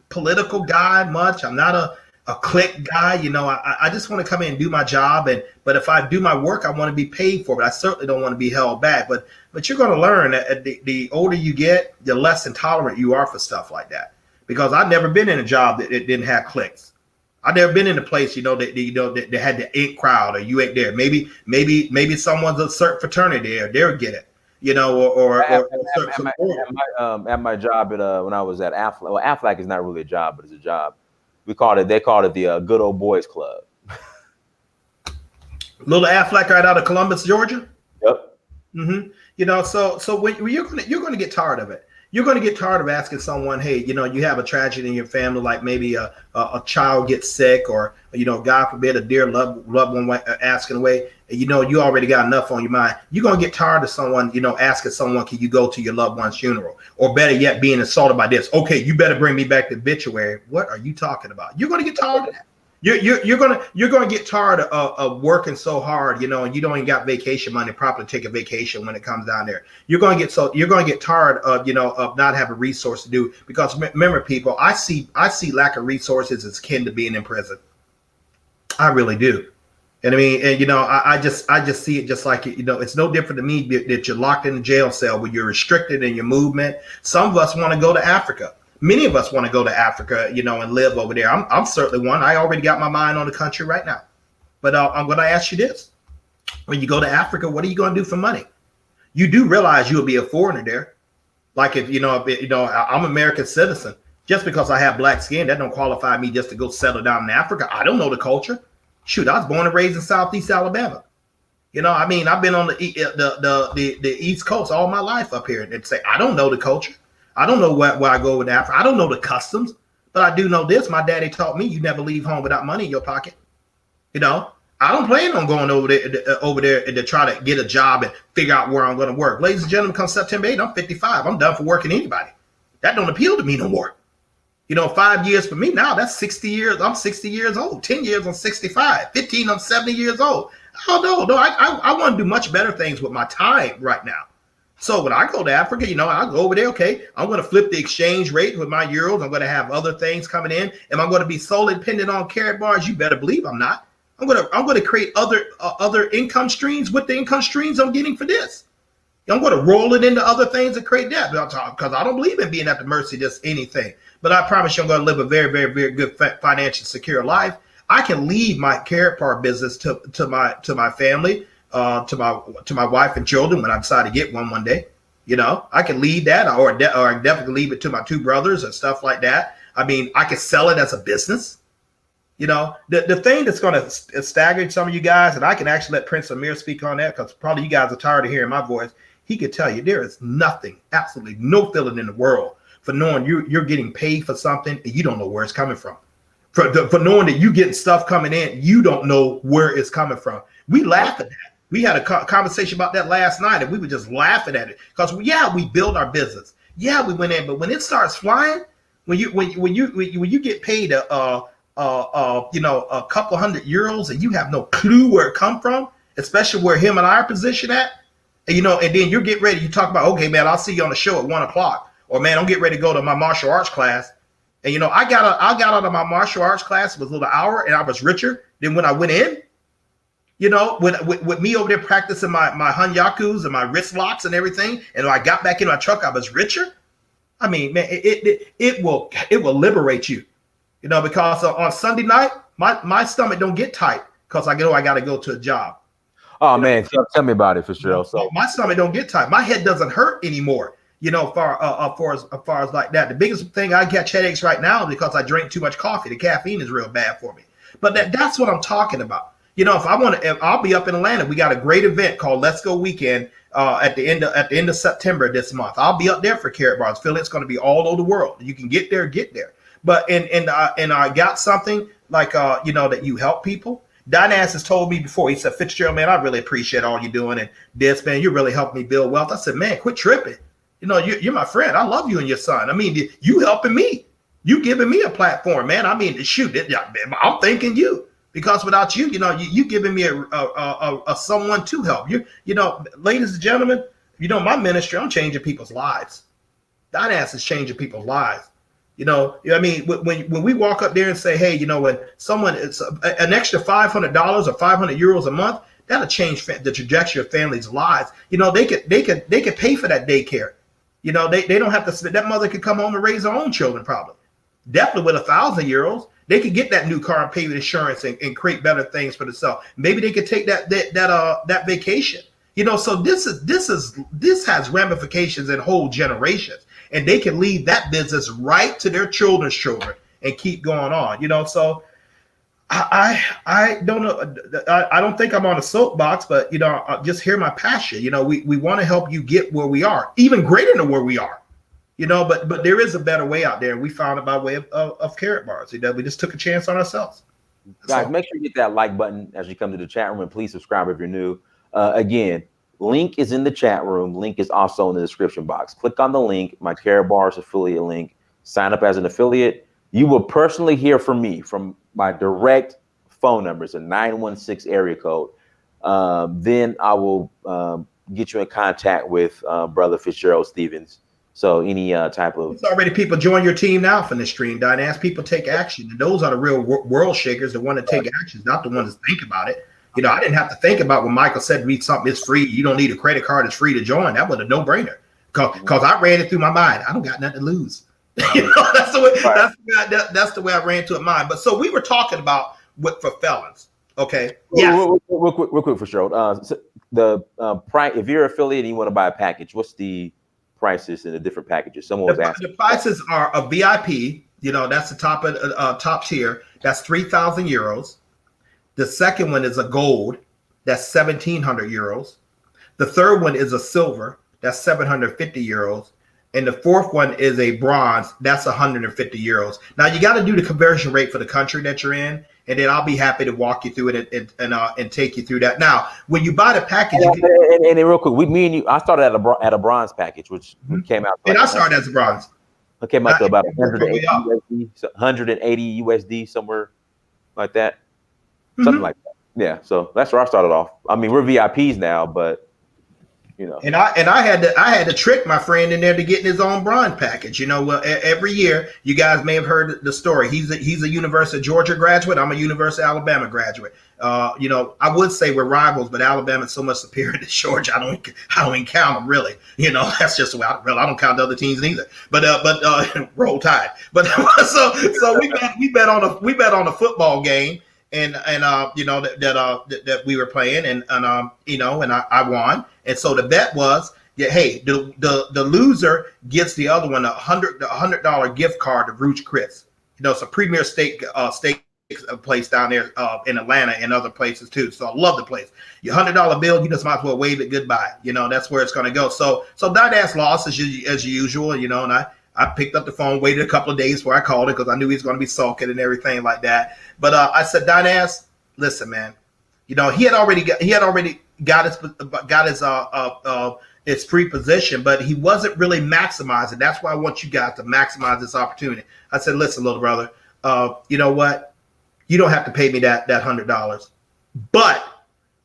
Speaker 2: political guy much. I'm not a clique guy. I just want to come in and do my job. But if I do my work, I want to be paid for it. I certainly don't want to be held back. But you're going to learn that the older you get, the less intolerant you are for stuff like that. Because I've never been in a job that didn't have cliques. I've never been in a place, that had the ain't crowd or you ain't there. Maybe someone's a certain fraternity there. They'll get it.
Speaker 1: At my job when I was at Aflac. Well, Aflac is not really a job, but it's a job. They called it the Good Old Boys Club.
Speaker 2: Little Aflac right out of Columbus, Georgia.
Speaker 1: Yep.
Speaker 2: Mm-hmm. So when you're going to get tired of it. You're going to get tired of asking someone, hey, you have a tragedy in your family, like maybe a child gets sick or, God forbid, a dear loved one asking away. And, you already got enough on your mind. You're going to get tired of someone, asking someone, can you go to your loved one's funeral? Or better yet, being insulted by this. Okay, you better bring me back the obituary. What are you talking about? You're going to get tired of that. You're gonna get tired of working so hard, and you don't even got vacation money properly take a vacation when it comes down there. You're gonna get tired of of not having resource to do because remember, people, I see lack of resources as akin to being in prison. I really do. And I mean, and I just see it just like it's no different to me that you're locked in a jail cell where you're restricted in your movement. Some of us want to go to Africa. Many of us want to go to Africa, and live over there. I'm certainly one. I already got my mind on the country right now. But I'm going to ask you this. When you go to Africa, what are you going to do for money? You do realize you'll be a foreigner there. Like if I'm an American citizen. Just because I have black skin, that don't qualify me just to go settle down in Africa. I don't know the culture. Shoot, I was born and raised in Southeast Alabama. I've been on the East Coast all my life up here. And say, I don't know the culture. I don't know where I go with Africa. I don't know the customs, but I do know this. My daddy taught me you never leave home without money in your pocket. I don't plan on going over there to try to get a job and figure out where I'm going to work. Ladies and gentlemen, come September 8th, I'm 55. I'm done for working anybody. That don't appeal to me no more. 5 years for me now, that's 60 years. I'm 60 years old. 10 years, I'm 65. 15, I'm 70 years old. Oh, no, I want to do much better things with my time right now. So when I go to Africa, I'll go over there. Okay, I'm going to flip the exchange rate with my euros. I'm going to have other things coming in. Am I going to be solely dependent on carrot bars? You better believe I'm not. I'm going to create other income streams with the income streams I'm getting for this. I'm going to roll it into other things and create debt because I don't believe in being at the mercy of just anything. But I promise you, I'm going to live a very, very, very good financially secure life. I can leave my Carrot Bar business to my family, to my wife and children when I decide to get one day. I can leave that, or I can definitely leave it to my two brothers and stuff like that. I mean, I can sell it as a business. The thing that's going to stagger some of you guys, and I can actually let Prince Amir speak on that because probably you guys are tired of hearing my voice. He could tell you there is nothing, absolutely no feeling in the world for knowing you're getting paid for something and you don't know where it's coming from. For knowing that you getting stuff coming in, you don't know where it's coming from. We laugh at that. We had a conversation about that last night, and we were just laughing at it because we built our business. Yeah, we went in, but when it starts flying, when you get paid a couple €100 and you have no clue where it come from, especially where him and I are positioned at, and then you're getting ready. You talk about, okay, man, I'll see you on the show at 1:00, or man, I'm getting ready to go to my martial arts class. And I got out of my martial arts class, it was a little hour, and I was richer than when I went in. With me over there practicing my hanyakus and my wrist locks and everything, and when I got back in my truck, I was richer. I mean, man, it will liberate you, because on Sunday night, my stomach don't get tight because I got to go to a job.
Speaker 1: Oh man, tell me about it, Fitzgerald. So
Speaker 2: my stomach don't get tight. My head doesn't hurt anymore. Far as like that. The biggest thing I catch headaches right now is because I drink too much coffee. The caffeine is real bad for me. But that's what I'm talking about. If I'll be up in Atlanta. We got a great event called Let's Go Weekend at the end of September this month. I'll be up there for Carrot Bars. Phil, it's going to be all over the world. You can get there. But and I got something like that you help people. Dynas has told me before. He said, Fitzgerald, man, I really appreciate all you're doing, and this, man, you really helped me build wealth. I said, man, quit tripping. You're my friend. I love you and your son. I mean, you helping me. You giving me a platform, man. I mean, shoot, I'm thanking you because without you, you giving me a someone to help. Ladies and gentlemen, my ministry, I'm changing people's lives. Dynas is changing people's lives. I mean, when we walk up there and say, hey, when someone it's an extra $500 or €500 a month, that'll change the trajectory of families' lives. They could pay for that daycare. They don't have to. That mother could come home and raise her own children, probably. Definitely with €1,000, they could get that new car and pay with insurance and create better things for themselves. Maybe they could take that vacation. So this has ramifications in whole generations, and they can leave that business right to their children's children and keep going on. So I don't know. I don't think I'm on a soapbox, but just hear my passion. We want to help you get where we are, even greater than where we are. But there is a better way out there. We found it by way of Carrot Bars. We just took a chance on ourselves.
Speaker 1: Guys, make sure you hit that like button as you come to the chat room, and please subscribe if you're new. Again, link is in the chat room. Link is also in the description box. Click on the link, my Carrot Bars affiliate link. Sign up as an affiliate. You will personally hear from me from my direct phone number. It's a 916 area code. Then I will get you in contact with Brother Fitzgerald Stephens. So any type of...
Speaker 2: It's already people join your team now from the stream, Dynas. People take action. And those are the real world shakers, the one that take action, not the ones that think about it. I didn't have to think about when Michael said read something, it's free. You don't need a credit card. It's free to join. That was a no-brainer. Because I ran it through my mind. I don't got nothing to lose. That's the way I ran to it mind. But so we were talking about for felons. Okay.
Speaker 1: Yeah. Real quick for sure. So the price, if you're an affiliate and you want to buy a package, what's the prices in the different packages? Someone was asking.
Speaker 2: The prices are a VIP. That's the top tier. That's €3,000. The second one is a gold. That's €1,700. The third one is a silver. That's €750. And the fourth one is a bronze. That's €150. Now you got to do the conversion rate for the country that you're in, and then I'll be happy to walk you through it and take you through that. Now, when you buy the package,
Speaker 1: and real quick, me and you, I started at a bronze package, which came out.
Speaker 2: And I started as a bronze.
Speaker 1: It came out to about 180 USD, somewhere like that, something like that. Yeah, so that's where I started off. I mean, we're VIPs now, but
Speaker 2: And I had to trick my friend in there to getting his own bronze package. Well, every year you guys may have heard the story. He's a University of Georgia graduate. I'm a University of Alabama graduate. I would say we're rivals, but Alabama's so much superior to Georgia. I don't even count them really. That's just the way I don't count the other teams either. But roll tide. But so we bet on a football game. And that we were playing and I won. And so the bet was, hey, the loser gets the other one $100 gift card to Ruth's Chris. It's a premier steak place down there in Atlanta and other places too. So I love the place. Your $100 bill, you just might as well wave it goodbye. That's where it's going to go. So Didass lost as usual. And I picked up the phone, waited a couple of days before I called it because I knew he was going to be sulking and everything like that. But I said, Didass, listen, man. He had already got his free position, but he wasn't really maximizing. That's why I want you guys to maximize this opportunity. I said, listen, little brother, you know what? You don't have to pay me that $100, but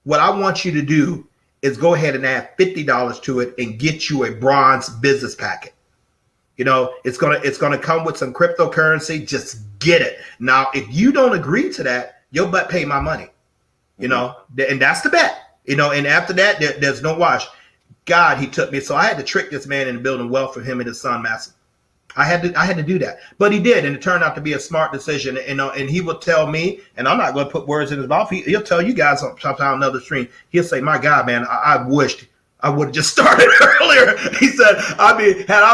Speaker 2: what I want you to do is go ahead and add $50 to it and get you a bronze business packet. It's gonna come with some cryptocurrency. Just get it. Now, if you don't agree to that, you'll but pay my money. And that's the bet. And after that, there's no wash. God, he took me. So I had to trick this man into building wealth for him and his son, Massive. I had to do that, but he did, and it turned out to be a smart decision. And he would tell me, and I'm not going to put words in his mouth. He'll tell you guys sometime on another stream. He'll say, "My God, man, I wished I would have just started earlier." He said, if I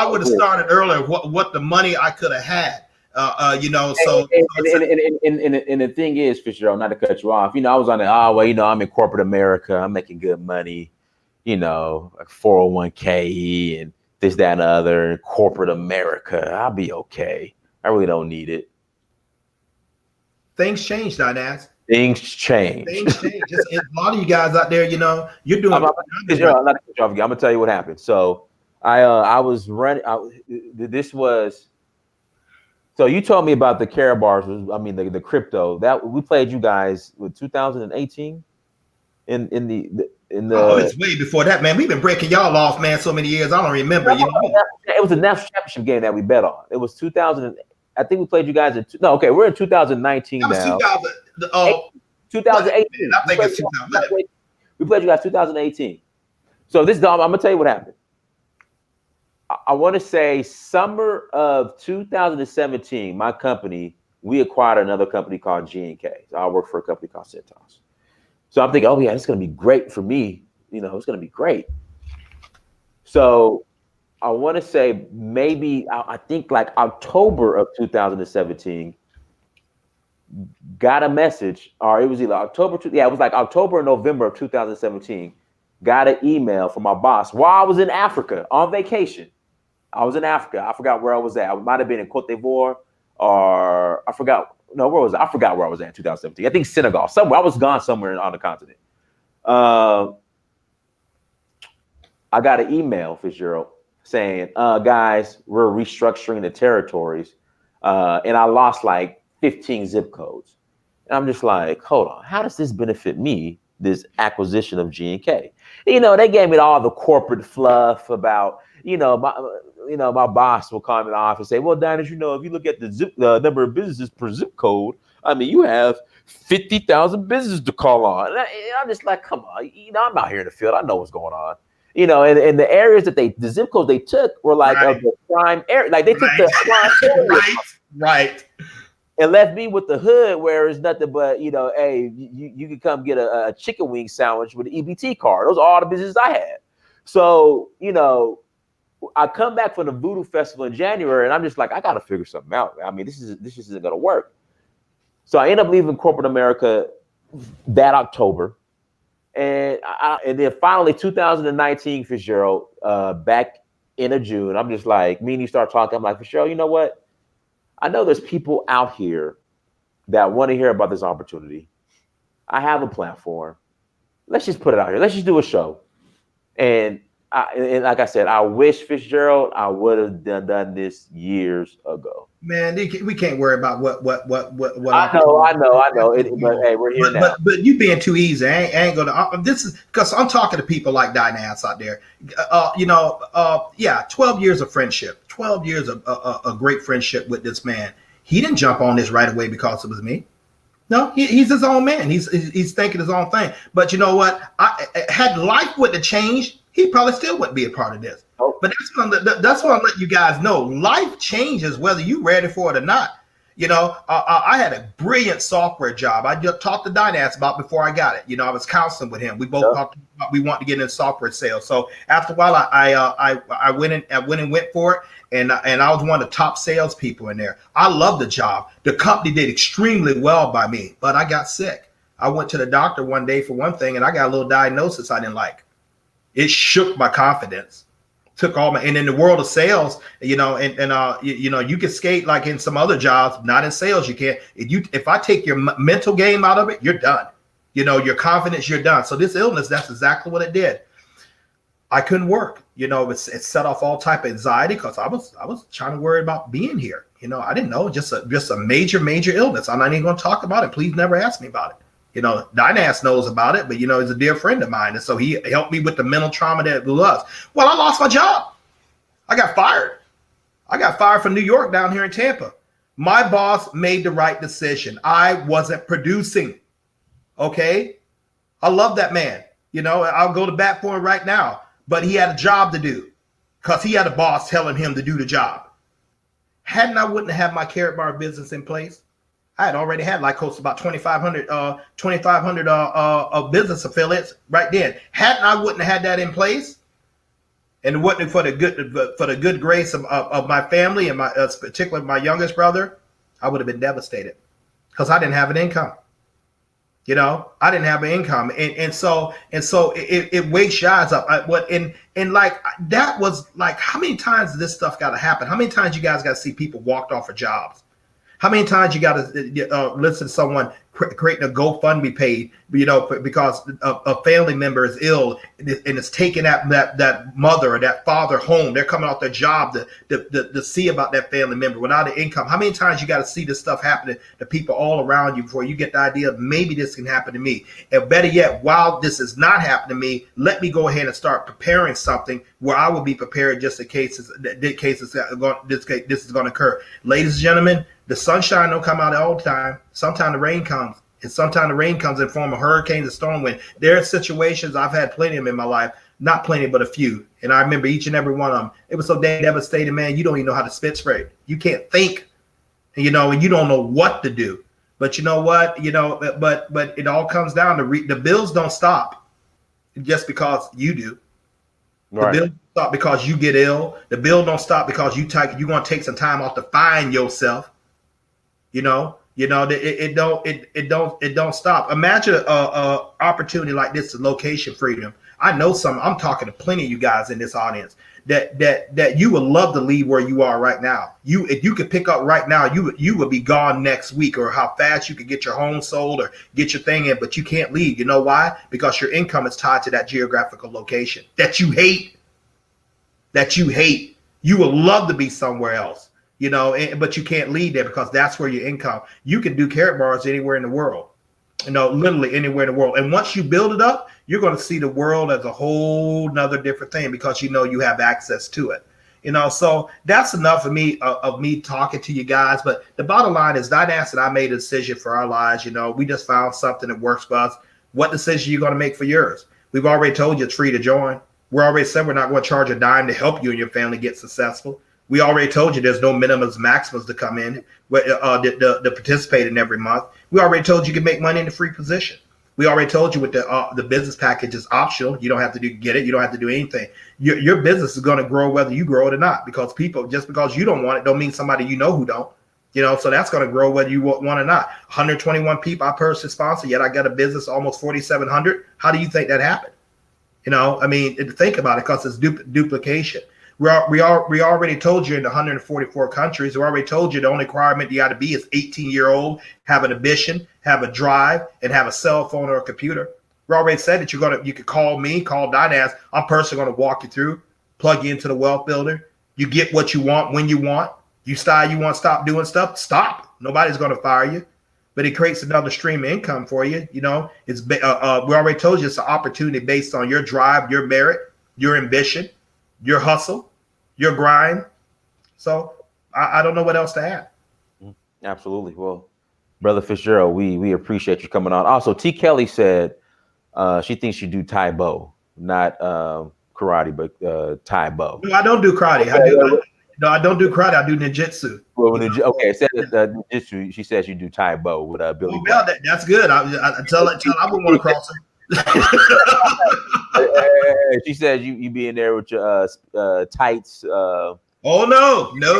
Speaker 2: would have started earlier, what the money I could have had, So
Speaker 1: and the thing is, Fitzgerald, not to cut you off, I was on the I'm in corporate America, I'm making good money, like 401k and this, that, and the other, corporate America, I'll be okay. I really don't need it.
Speaker 2: Things change, Didass.
Speaker 1: Things change.
Speaker 2: Just a lot of you guys out there, you're doing.
Speaker 1: I'm gonna tell you what happened. So I was running. This was. So you told me about the Care Bars. The crypto that we played you guys with 2018 in the.
Speaker 2: Oh, it's way before that, man. We've been breaking y'all off, man, so many years. I don't remember.
Speaker 1: It was a national championship game that we bet on. It was 2000. I think we played you guys we're in 2019 now. 2018.
Speaker 2: I think it's 2000.
Speaker 1: We played you guys 2018. So this, Dom, I'm gonna tell you what happened. I want to say summer of 2017, my company, we acquired another company called G&K. So I work for a company called Centos. So I'm thinking, oh yeah, it's gonna be great for me. It's gonna be great. So I want to say maybe I think like October of 2017, got a message, or it was either October. It was like October or November of 2017. Got an email from my boss while I was in Africa on vacation. I was in Africa. I forgot where I was at. I might have been in Cote d'Ivoire, or I forgot. No, where was I? I forgot where I was at in 2017. I think Senegal. Somewhere. I was gone somewhere on the continent. I got an email, Fitzgerald, saying, guys, we're restructuring the territories. And I lost like 15 zip codes. And I'm just like, hold on, how does this benefit me, this acquisition of G&K? They gave me all the corporate fluff about, my boss will call me in the office and say, well, Didass, if you look at the number of businesses per zip code, you have 50,000 businesses to call on. And I'm just like, come on, I'm out here in the field. I know what's going on. And the areas that the zip codes they took were like of the prime area. Like they took the prime area.
Speaker 2: Right.
Speaker 1: And left me with the hood where it's nothing but, hey, you can come get a chicken wing sandwich with an EBT card. Those are all the businesses I had. So, I come back from the Voodoo Festival in January and I'm just like, I got to figure something out. This isn't going to work. So I end up leaving corporate America that October. And then finally 2019, Fitzgerald, back in June, I'm just like, me and you start talking. I'm like, Fitzgerald, you know what? I know there's people out here that want to hear about this opportunity. I have a platform. Let's just put it out here. Let's just do a show. And and like I said, I wish Fitzgerald, I would have done this years ago.
Speaker 2: Man, we can't worry about what
Speaker 1: I know, I
Speaker 2: opportunity.
Speaker 1: know, I know. But hey, we're here now.
Speaker 2: But you being too easy. I ain't gonna. This is because I'm talking to people like Dynas out there. Yeah, 12 years of friendship, 12 years of a great friendship with this man. He didn't jump on this right away because it was me. No, he's his own man. He's thinking his own thing. But you know what? Had life wouldn't have changed, he probably still wouldn't be a part of this.
Speaker 1: Oh.
Speaker 2: But that's what I'm letting you guys know. Life changes whether you're ready for it or not. You know, I had a brilliant software job. I just talked to Dynas about before I got it. You know, I was counseling with him. We both talked about we want to get into software sales. So after a while, I went for it, and I was one of the top salespeople in there. I loved the job. The company did extremely well by me, but I got sick. I went to the doctor one day for one thing, and I got a little diagnosis I didn't like. It shook my confidence. Took all my, and in the world of sales, you know, you can skate like in some other jobs, not in sales. You can't. If I take your mental game out of it, you're done. You know, your confidence, you're done. So this illness, that's exactly what it did. I couldn't work. You know, it set off all type of anxiety because I was trying to worry about being here. You know, I didn't know, just a major illness. I'm not even going to talk about it. Please never ask me about it. You know, Dynas knows about it, but, you know, he's a dear friend of mine. And so he helped me with the mental trauma that it was. Well, I lost my job. I got fired. I got fired from New York down here in Tampa. My boss made the right decision. I wasn't producing. Okay. I love that man. You know, I'll go to bat for him right now, but he had a job to do because he had a boss telling him to do the job. Hadn't I wouldn't have my Carrot Bar business in place. I had already had like close to about 2,500 business affiliates right then. Hadn't I wouldn't have had that in place, and it wasn't for the good grace of my family and my particularly my youngest brother, I would have been devastated because I didn't have an income. You know, I didn't have an income, and so it wakes your eyes up. And like that was like, how many times this stuff got to happen? How many times you guys got to see people walked off of jobs? How many times you got to listen to someone creating a GoFundMe page, you know, because a family member is ill and it's taking that mother or that father home. They're coming off their job to see about that family member without an income. How many times you got to see this stuff happening to people all around you before you get the idea of maybe this can happen to me? And better yet, while this is not happening to me, let me go ahead and start preparing something where I will be prepared just in case this is going to occur. Ladies and gentlemen, the sunshine don't come out all the time. Sometimes the rain comes, and sometimes the rain comes in form of hurricanes and storm wind. There are situations, I've had plenty of them in my life, not plenty, but a few. And I remember each and every one of them. It was so devastating, man. You don't even know how to spit spray. You can't think, you know, and you don't know what to do. But you know what, you know, but it all comes down to the bills don't stop just because you do. Right. The bill don't stop because you get ill. The bill don't stop because you're going to take some time off to find yourself. You know, it don't stop. Imagine a opportunity like this, location freedom. I know I'm talking to plenty of you guys in this audience that you would love to leave where you are right now. If you could pick up right now, you would be gone next week, or how fast you could get your home sold or get your thing in, but you can't leave. You know why? Because your income is tied to that geographical location that you hate. You would love to be somewhere else. You know, but you can't leave there because that's where your income. You can do Carrot Bars anywhere in the world, you know, literally anywhere in the world. And once you build it up, you're going to see the world as a whole nother different thing because, you know, you have access to it, you know. So that's enough of me talking to you guys. But the bottom line is Dynas and I made a decision for our lives. You know, we just found something that works for us. What decision are you going to make for yours? We've already told you it's free to join. We're already said we're not going to charge a dime to help you and your family get successful. We already told you there's no minimums, maximums to come in, to participate in every month. We already told you can make money in the free position. We already told you with the business package is optional. You don't have to get it. You don't have to do anything. Your business is going to grow whether you grow it or not, because just because you don't want it don't mean somebody you know who don't. You know, so that's going to grow whether you want or not. 121 people I personally sponsor, yet I got a business almost 4,700. How do you think that happened? You know, I mean, think about it, because it's duplication. We already told you in the 144 countries, we already told you the only requirement you got to be is 18-year-old, have an ambition, have a drive, and have a cell phone or a computer. We already said that you could call me, call Dynas. I'm personally going to walk you through, plug you into the wealth builder. You get what you want when you want. You want to stop doing stuff, stop. Nobody's going to fire you, but it creates another stream of income for you. You know, we already told you it's an opportunity based on your drive, your merit, your ambition, your hustle, your grind. So I don't know what else to add.
Speaker 1: Absolutely. Well, Brother Fitzgerald, we appreciate you coming on. Also, T. Kelly said she thinks you do Tai Bo, not karate, but Tai Bo.
Speaker 2: No, I don't do karate. I don't do karate. I do ninjutsu.
Speaker 1: Well, okay, it said ninjutsu. She says you do Tai Bo with Billy.
Speaker 2: Oh, well, that's good. I tell I wouldn't want to cross
Speaker 1: her. She says you be in there with your tights.
Speaker 2: Oh no! That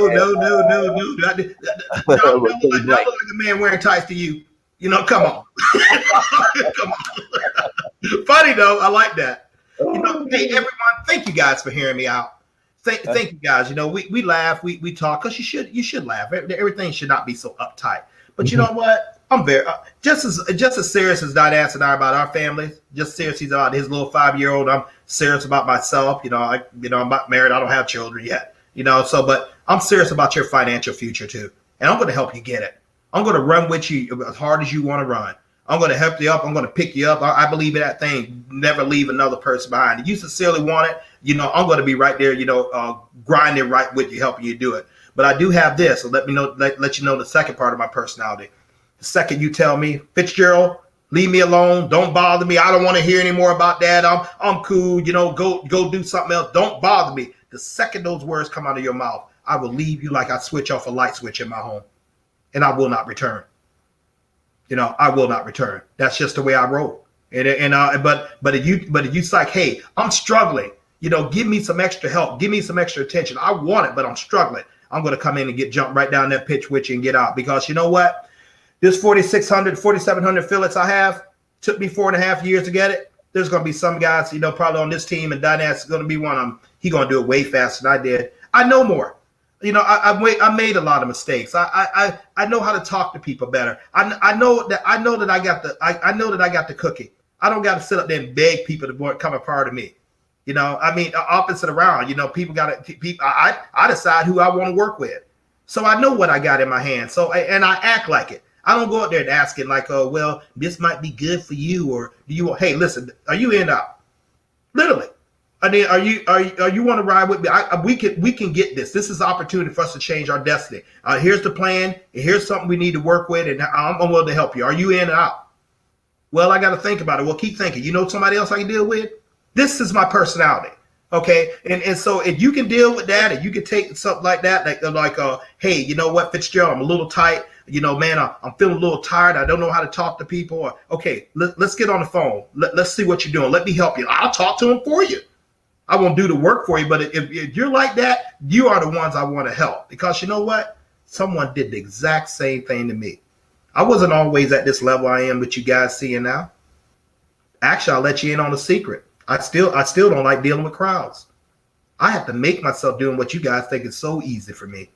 Speaker 2: look like a man wearing tights to you. You know, come on. Come on. Funny though, I like that. You know, hey everyone, thank you guys for hearing me out. Thank you guys. You know, we laugh, we talk, because you should laugh. Everything should not be so uptight. But you know what? I'm very just as serious as Dynas and I about our families. Just serious he's about his little 5-year-old. I'm serious about myself. You know, I'm not married. I don't have children yet. You know, but I'm serious about your financial future too. And I'm going to help you get it. I'm going to run with you as hard as you want to run. I'm going to help you up. I'm going to pick you up. I believe in that thing. Never leave another person behind. If you sincerely want it, you know, I'm going to be right there, you know, grinding right with you, helping you do it. But I do have this. So let you know the second part of my personality. The second you tell me, Fitzgerald, leave me alone. Don't bother me. I don't want to hear any more about that. I'm cool. You know, go do something else. Don't bother me. The second those words come out of your mouth, I will leave you like I switch off a light switch in my home, and I will not return. You know, I will not return. That's just the way I roll. But if you like, hey, I'm struggling. You know, give me some extra help. Give me some extra attention. I want it, but I'm struggling. I'm going to come in and jump right down that pitch with you and get out, because you know what? This 4,600, 4,700 fillets I have took me 4.5 years to get it. There's going to be some guys, you know, probably on this team, and Dynas is going to be one of them. He's going to do it way faster than I did. I know more. You know, I made a lot of mistakes. I know how to talk to people better. I know that I got the cookie. I don't got to sit up there and beg people to come a part of me. You know, I mean, opposite around. You know, people got to. I decide who I want to work with. So I know what I got in my hand. So and I act like it. I don't go out there and asking like, oh, well, this might be good for you, or do you want? Hey, listen, are you in out? Literally. I mean, are you want to ride with me? We can get this. This is an opportunity for us to change our destiny. Here's the plan. And here's something we need to work with, and I'm willing to help you. Are you in and out? Well, I got to think about it. Well, keep thinking. You know somebody else I can deal with? This is my personality. Okay, and so if you can deal with that, and you can take something like that, like hey, you know what, Fitzgerald, I'm a little tight. You know, man, I'm feeling a little tired. I don't know how to talk to people. Or, okay, let's get on the phone. Let's see what you're doing. Let me help you. I'll talk to them for you. I won't do the work for you, but if you're like that, you are the ones I want to help, because you know what? Someone did the exact same thing to me. I wasn't always at this level I am that you guys seeing now. Actually, I'll let you in on a secret. I still don't like dealing with crowds. I have to make myself doing what you guys think is so easy for me,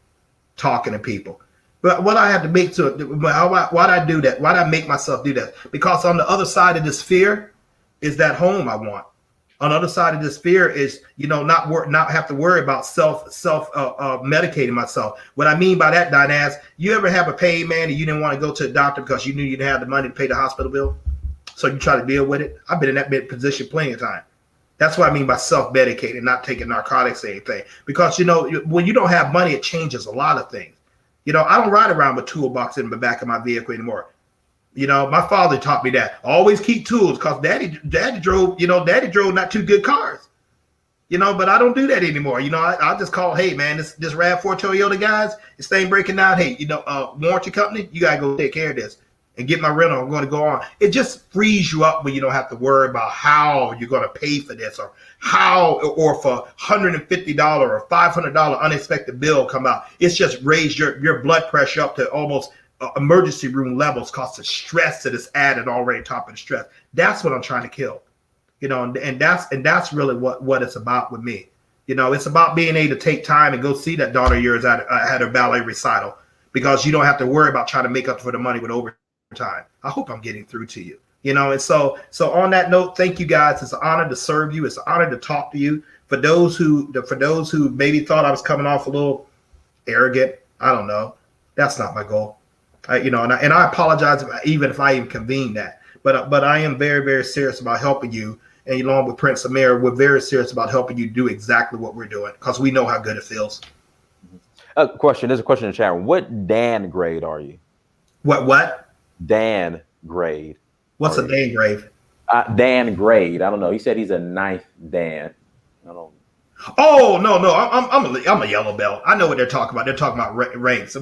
Speaker 2: talking to people. But what I have to make why'd I do that? Why'd I make myself do that? Because on the other side of this fear is that home I want. On the other side of this fear is, you know, not have to worry about self medicating myself. What I mean by that, Dynas, you ever have a pain, man, and you didn't want to go to a doctor because you knew you didn't have the money to pay the hospital bill? So you try to deal with it. I've been in that position plenty of time. That's what I mean by self-medicating, not taking narcotics or anything. Because, you know, when you don't have money, it changes a lot of things. You know, I don't ride around with toolbox in the back of my vehicle anymore. You know, my father taught me that. Always keep tools, because daddy drove not too good cars. You know, but I don't do that anymore. You know, I just call, hey, man, this RAV4 Toyota guys, this thing breaking down. Hey, you know, warranty company, you got to go take care of this and get my rental. I'm going to go on. It just frees you up when you don't have to worry about how you're going to pay for this, or for $150 or $500 unexpected bill come out. It's just raised your blood pressure up to almost emergency room levels, because the stress that is added already top of the stress. That's what I'm trying to kill. You know, and that's really what it's about with me. You know, it's about being able to take time and go see that daughter of yours at her ballet recital, because you don't have to worry about trying to make up for the money with overtime. I hope I'm getting through to you. And so on that note, thank you guys. It's an honor to serve you. It's an honor to talk to you. For those who maybe thought I was coming off a little arrogant, I don't know. That's not my goal. And I apologize even if I even convened that. But I am very, very serious about helping you. And along with Prince Amir, we're very serious about helping you do exactly what we're doing because we know how good it feels.
Speaker 1: Question. There's a question in the chat room. What Dan grade are you?
Speaker 2: What? Dan
Speaker 1: grade.
Speaker 2: What's a Dan grade?
Speaker 1: Dan grade. I don't know. He said he's a ninth Dan. I don't.
Speaker 2: Oh no, I'm a yellow belt. I know what they're talking about. They're talking about ranks.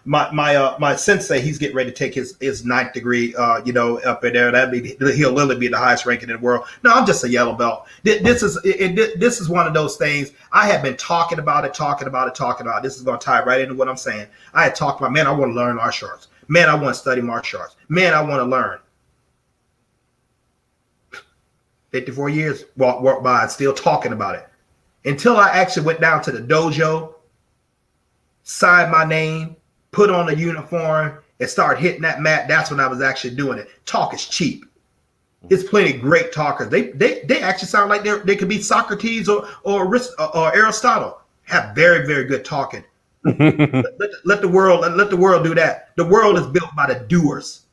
Speaker 2: My sensei, he's getting ready to take his ninth degree. Up in there. He'll literally be the highest ranking in the world. No, I'm just a yellow belt. This is one of those things I have been talking about it. This is going to tie right into what I'm saying. I had talked about, man, I want to learn martial arts. Man, I want to study martial arts. Man, I want to learn. 54 years walked by, still talking about it. Until I actually went down to the dojo, signed my name, put on a uniform, and started hitting that mat, that's when I was actually doing it. Talk is cheap. There's plenty of great talkers. They actually sound like they could be Socrates or Aristotle. Have very, very good talking. let the world do that. The world is built by the doers,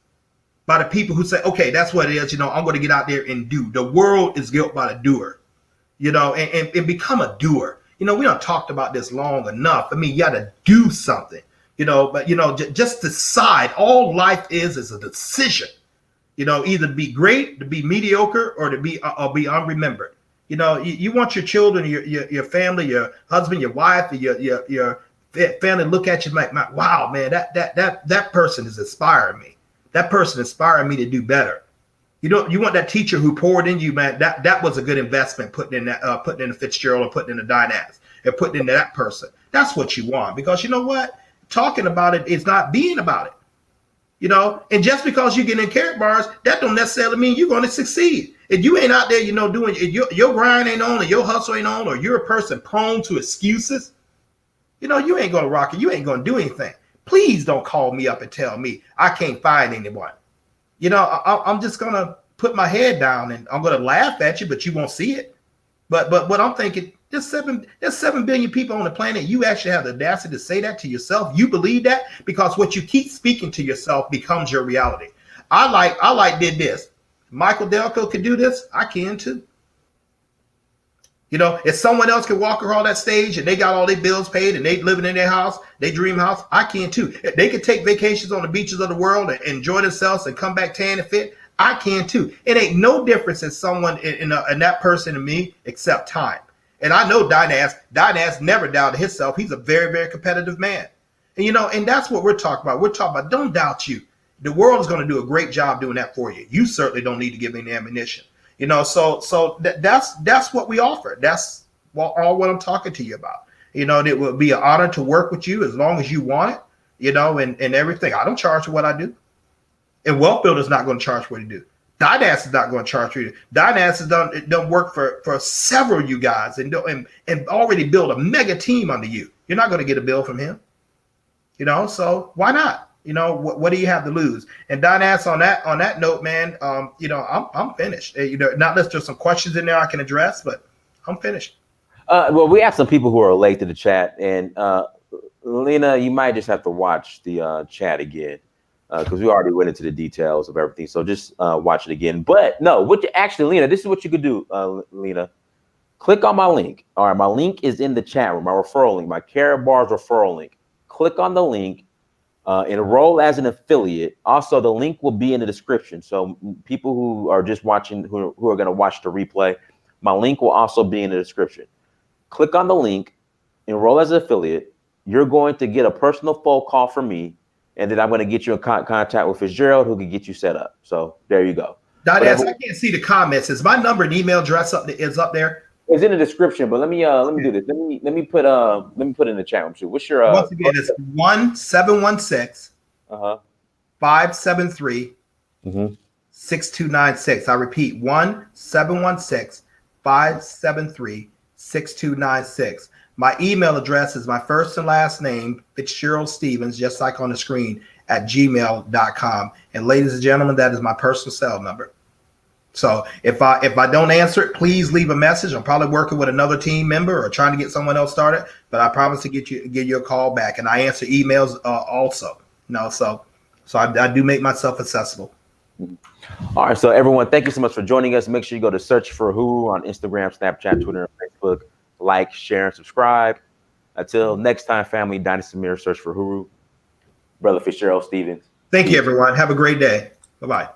Speaker 2: by the people who say, okay, that's what it is. I'm going to get out there and do. The world is built by the doer. And become a doer. We don't talked about this long enough. I mean, you got to do something, but, just decide. All life is a decision, either to be great, to be mediocre, or to be unremembered. You want your children, your family, your husband, your wife, your family look at you like, wow, man, that person is inspiring me. That person inspired me to do better. You want that teacher who poured in you, man. That was a good investment, putting in the Fitzgerald or putting in the Dynas and putting into that person. That's what you want, because you know what? Talking about it is not being about it. And just because you get in carrot bars, that don't necessarily mean you're going to succeed. If you ain't out there, doing your grind ain't on, or your hustle ain't on, or you're a person prone to excuses, you ain't going to rock it. You ain't going to do anything. Please don't call me up and tell me I can't find anyone. I'm just going to put my head down and I'm going to laugh at you, but you won't see it. But what I'm thinking, there's 7 billion people on the planet. You actually have the audacity to say that to yourself. You believe that because what you keep speaking to yourself becomes your reality. I did this. Michael Delco could do this. I can too. If someone else can walk around that stage and they got all their bills paid and they living in their house, they dream house, I can too. If they could take vacations on the beaches of the world and enjoy themselves and come back tan and fit, I can too. It ain't no difference in someone in that person and me except time. And I know Dynas never doubted himself. He's a very, very competitive man. And that's what we're talking about. We're talking about don't doubt you. The world is going to do a great job doing that for you. You certainly don't need to give any ammunition. So that's what we offer. That's all what I'm talking to you about. It would be an honor to work with you as long as you want it, and everything. I don't charge for what I do. And Wealth Builder is not going to charge for what he do. Dynas is not going to charge for you. Dynas has done work for several of you guys and already built a mega team under you. You're not going to get a bill from him. So why not? What do you have to lose? And Dynas, on that note, man, I'm finished. Not unless there's some questions in there I can address, but I'm finished.
Speaker 1: Well, we have some people who are late to the chat, and Lena, you might just have to watch the chat again because we already went into the details of everything. So just watch it again. But no, Lena, this is what you could do, Lena. Click on my link. All right, my link is in the chat room. My referral link, my Carrot Bars referral link. Click on the link. Enroll as an affiliate. Also, the link will be in the description. So people who are just watching, who are going to watch the replay, my link will also be in the description. Click on the link, enroll as an affiliate. You're going to get a personal phone call from me, and then I'm going to get you in contact with Fitzgerald, who can get you set up. So there you go.
Speaker 2: Dynas, I can't see the comments. Is my number and email address up there?
Speaker 1: It's in the description, but let me do this. Let me put in the chat room too. What's your
Speaker 2: once again? It's 1-716 573 6296. I repeat, 1-716 573 6296. My email address is my first and last name, Fitzgerald Stephens, just like on the screen, gmail.com. And ladies and gentlemen, that is my personal cell number. So if I don't answer it, please leave a message. I'm probably working with another team member or trying to get someone else started, but I promise to give you a call back. And I answer emails also. So I do make myself accessible.
Speaker 1: All right, so everyone, thank you so much for joining us. Make sure you go to Search for Huru on Instagram, Snapchat, Twitter, and Facebook. Like, share, and subscribe. Until next time, family, Dynasty Mirror, Search for Huru. Brother Fitzgerald Stephens.
Speaker 2: Thank you, everyone. Have a great day. Bye-bye.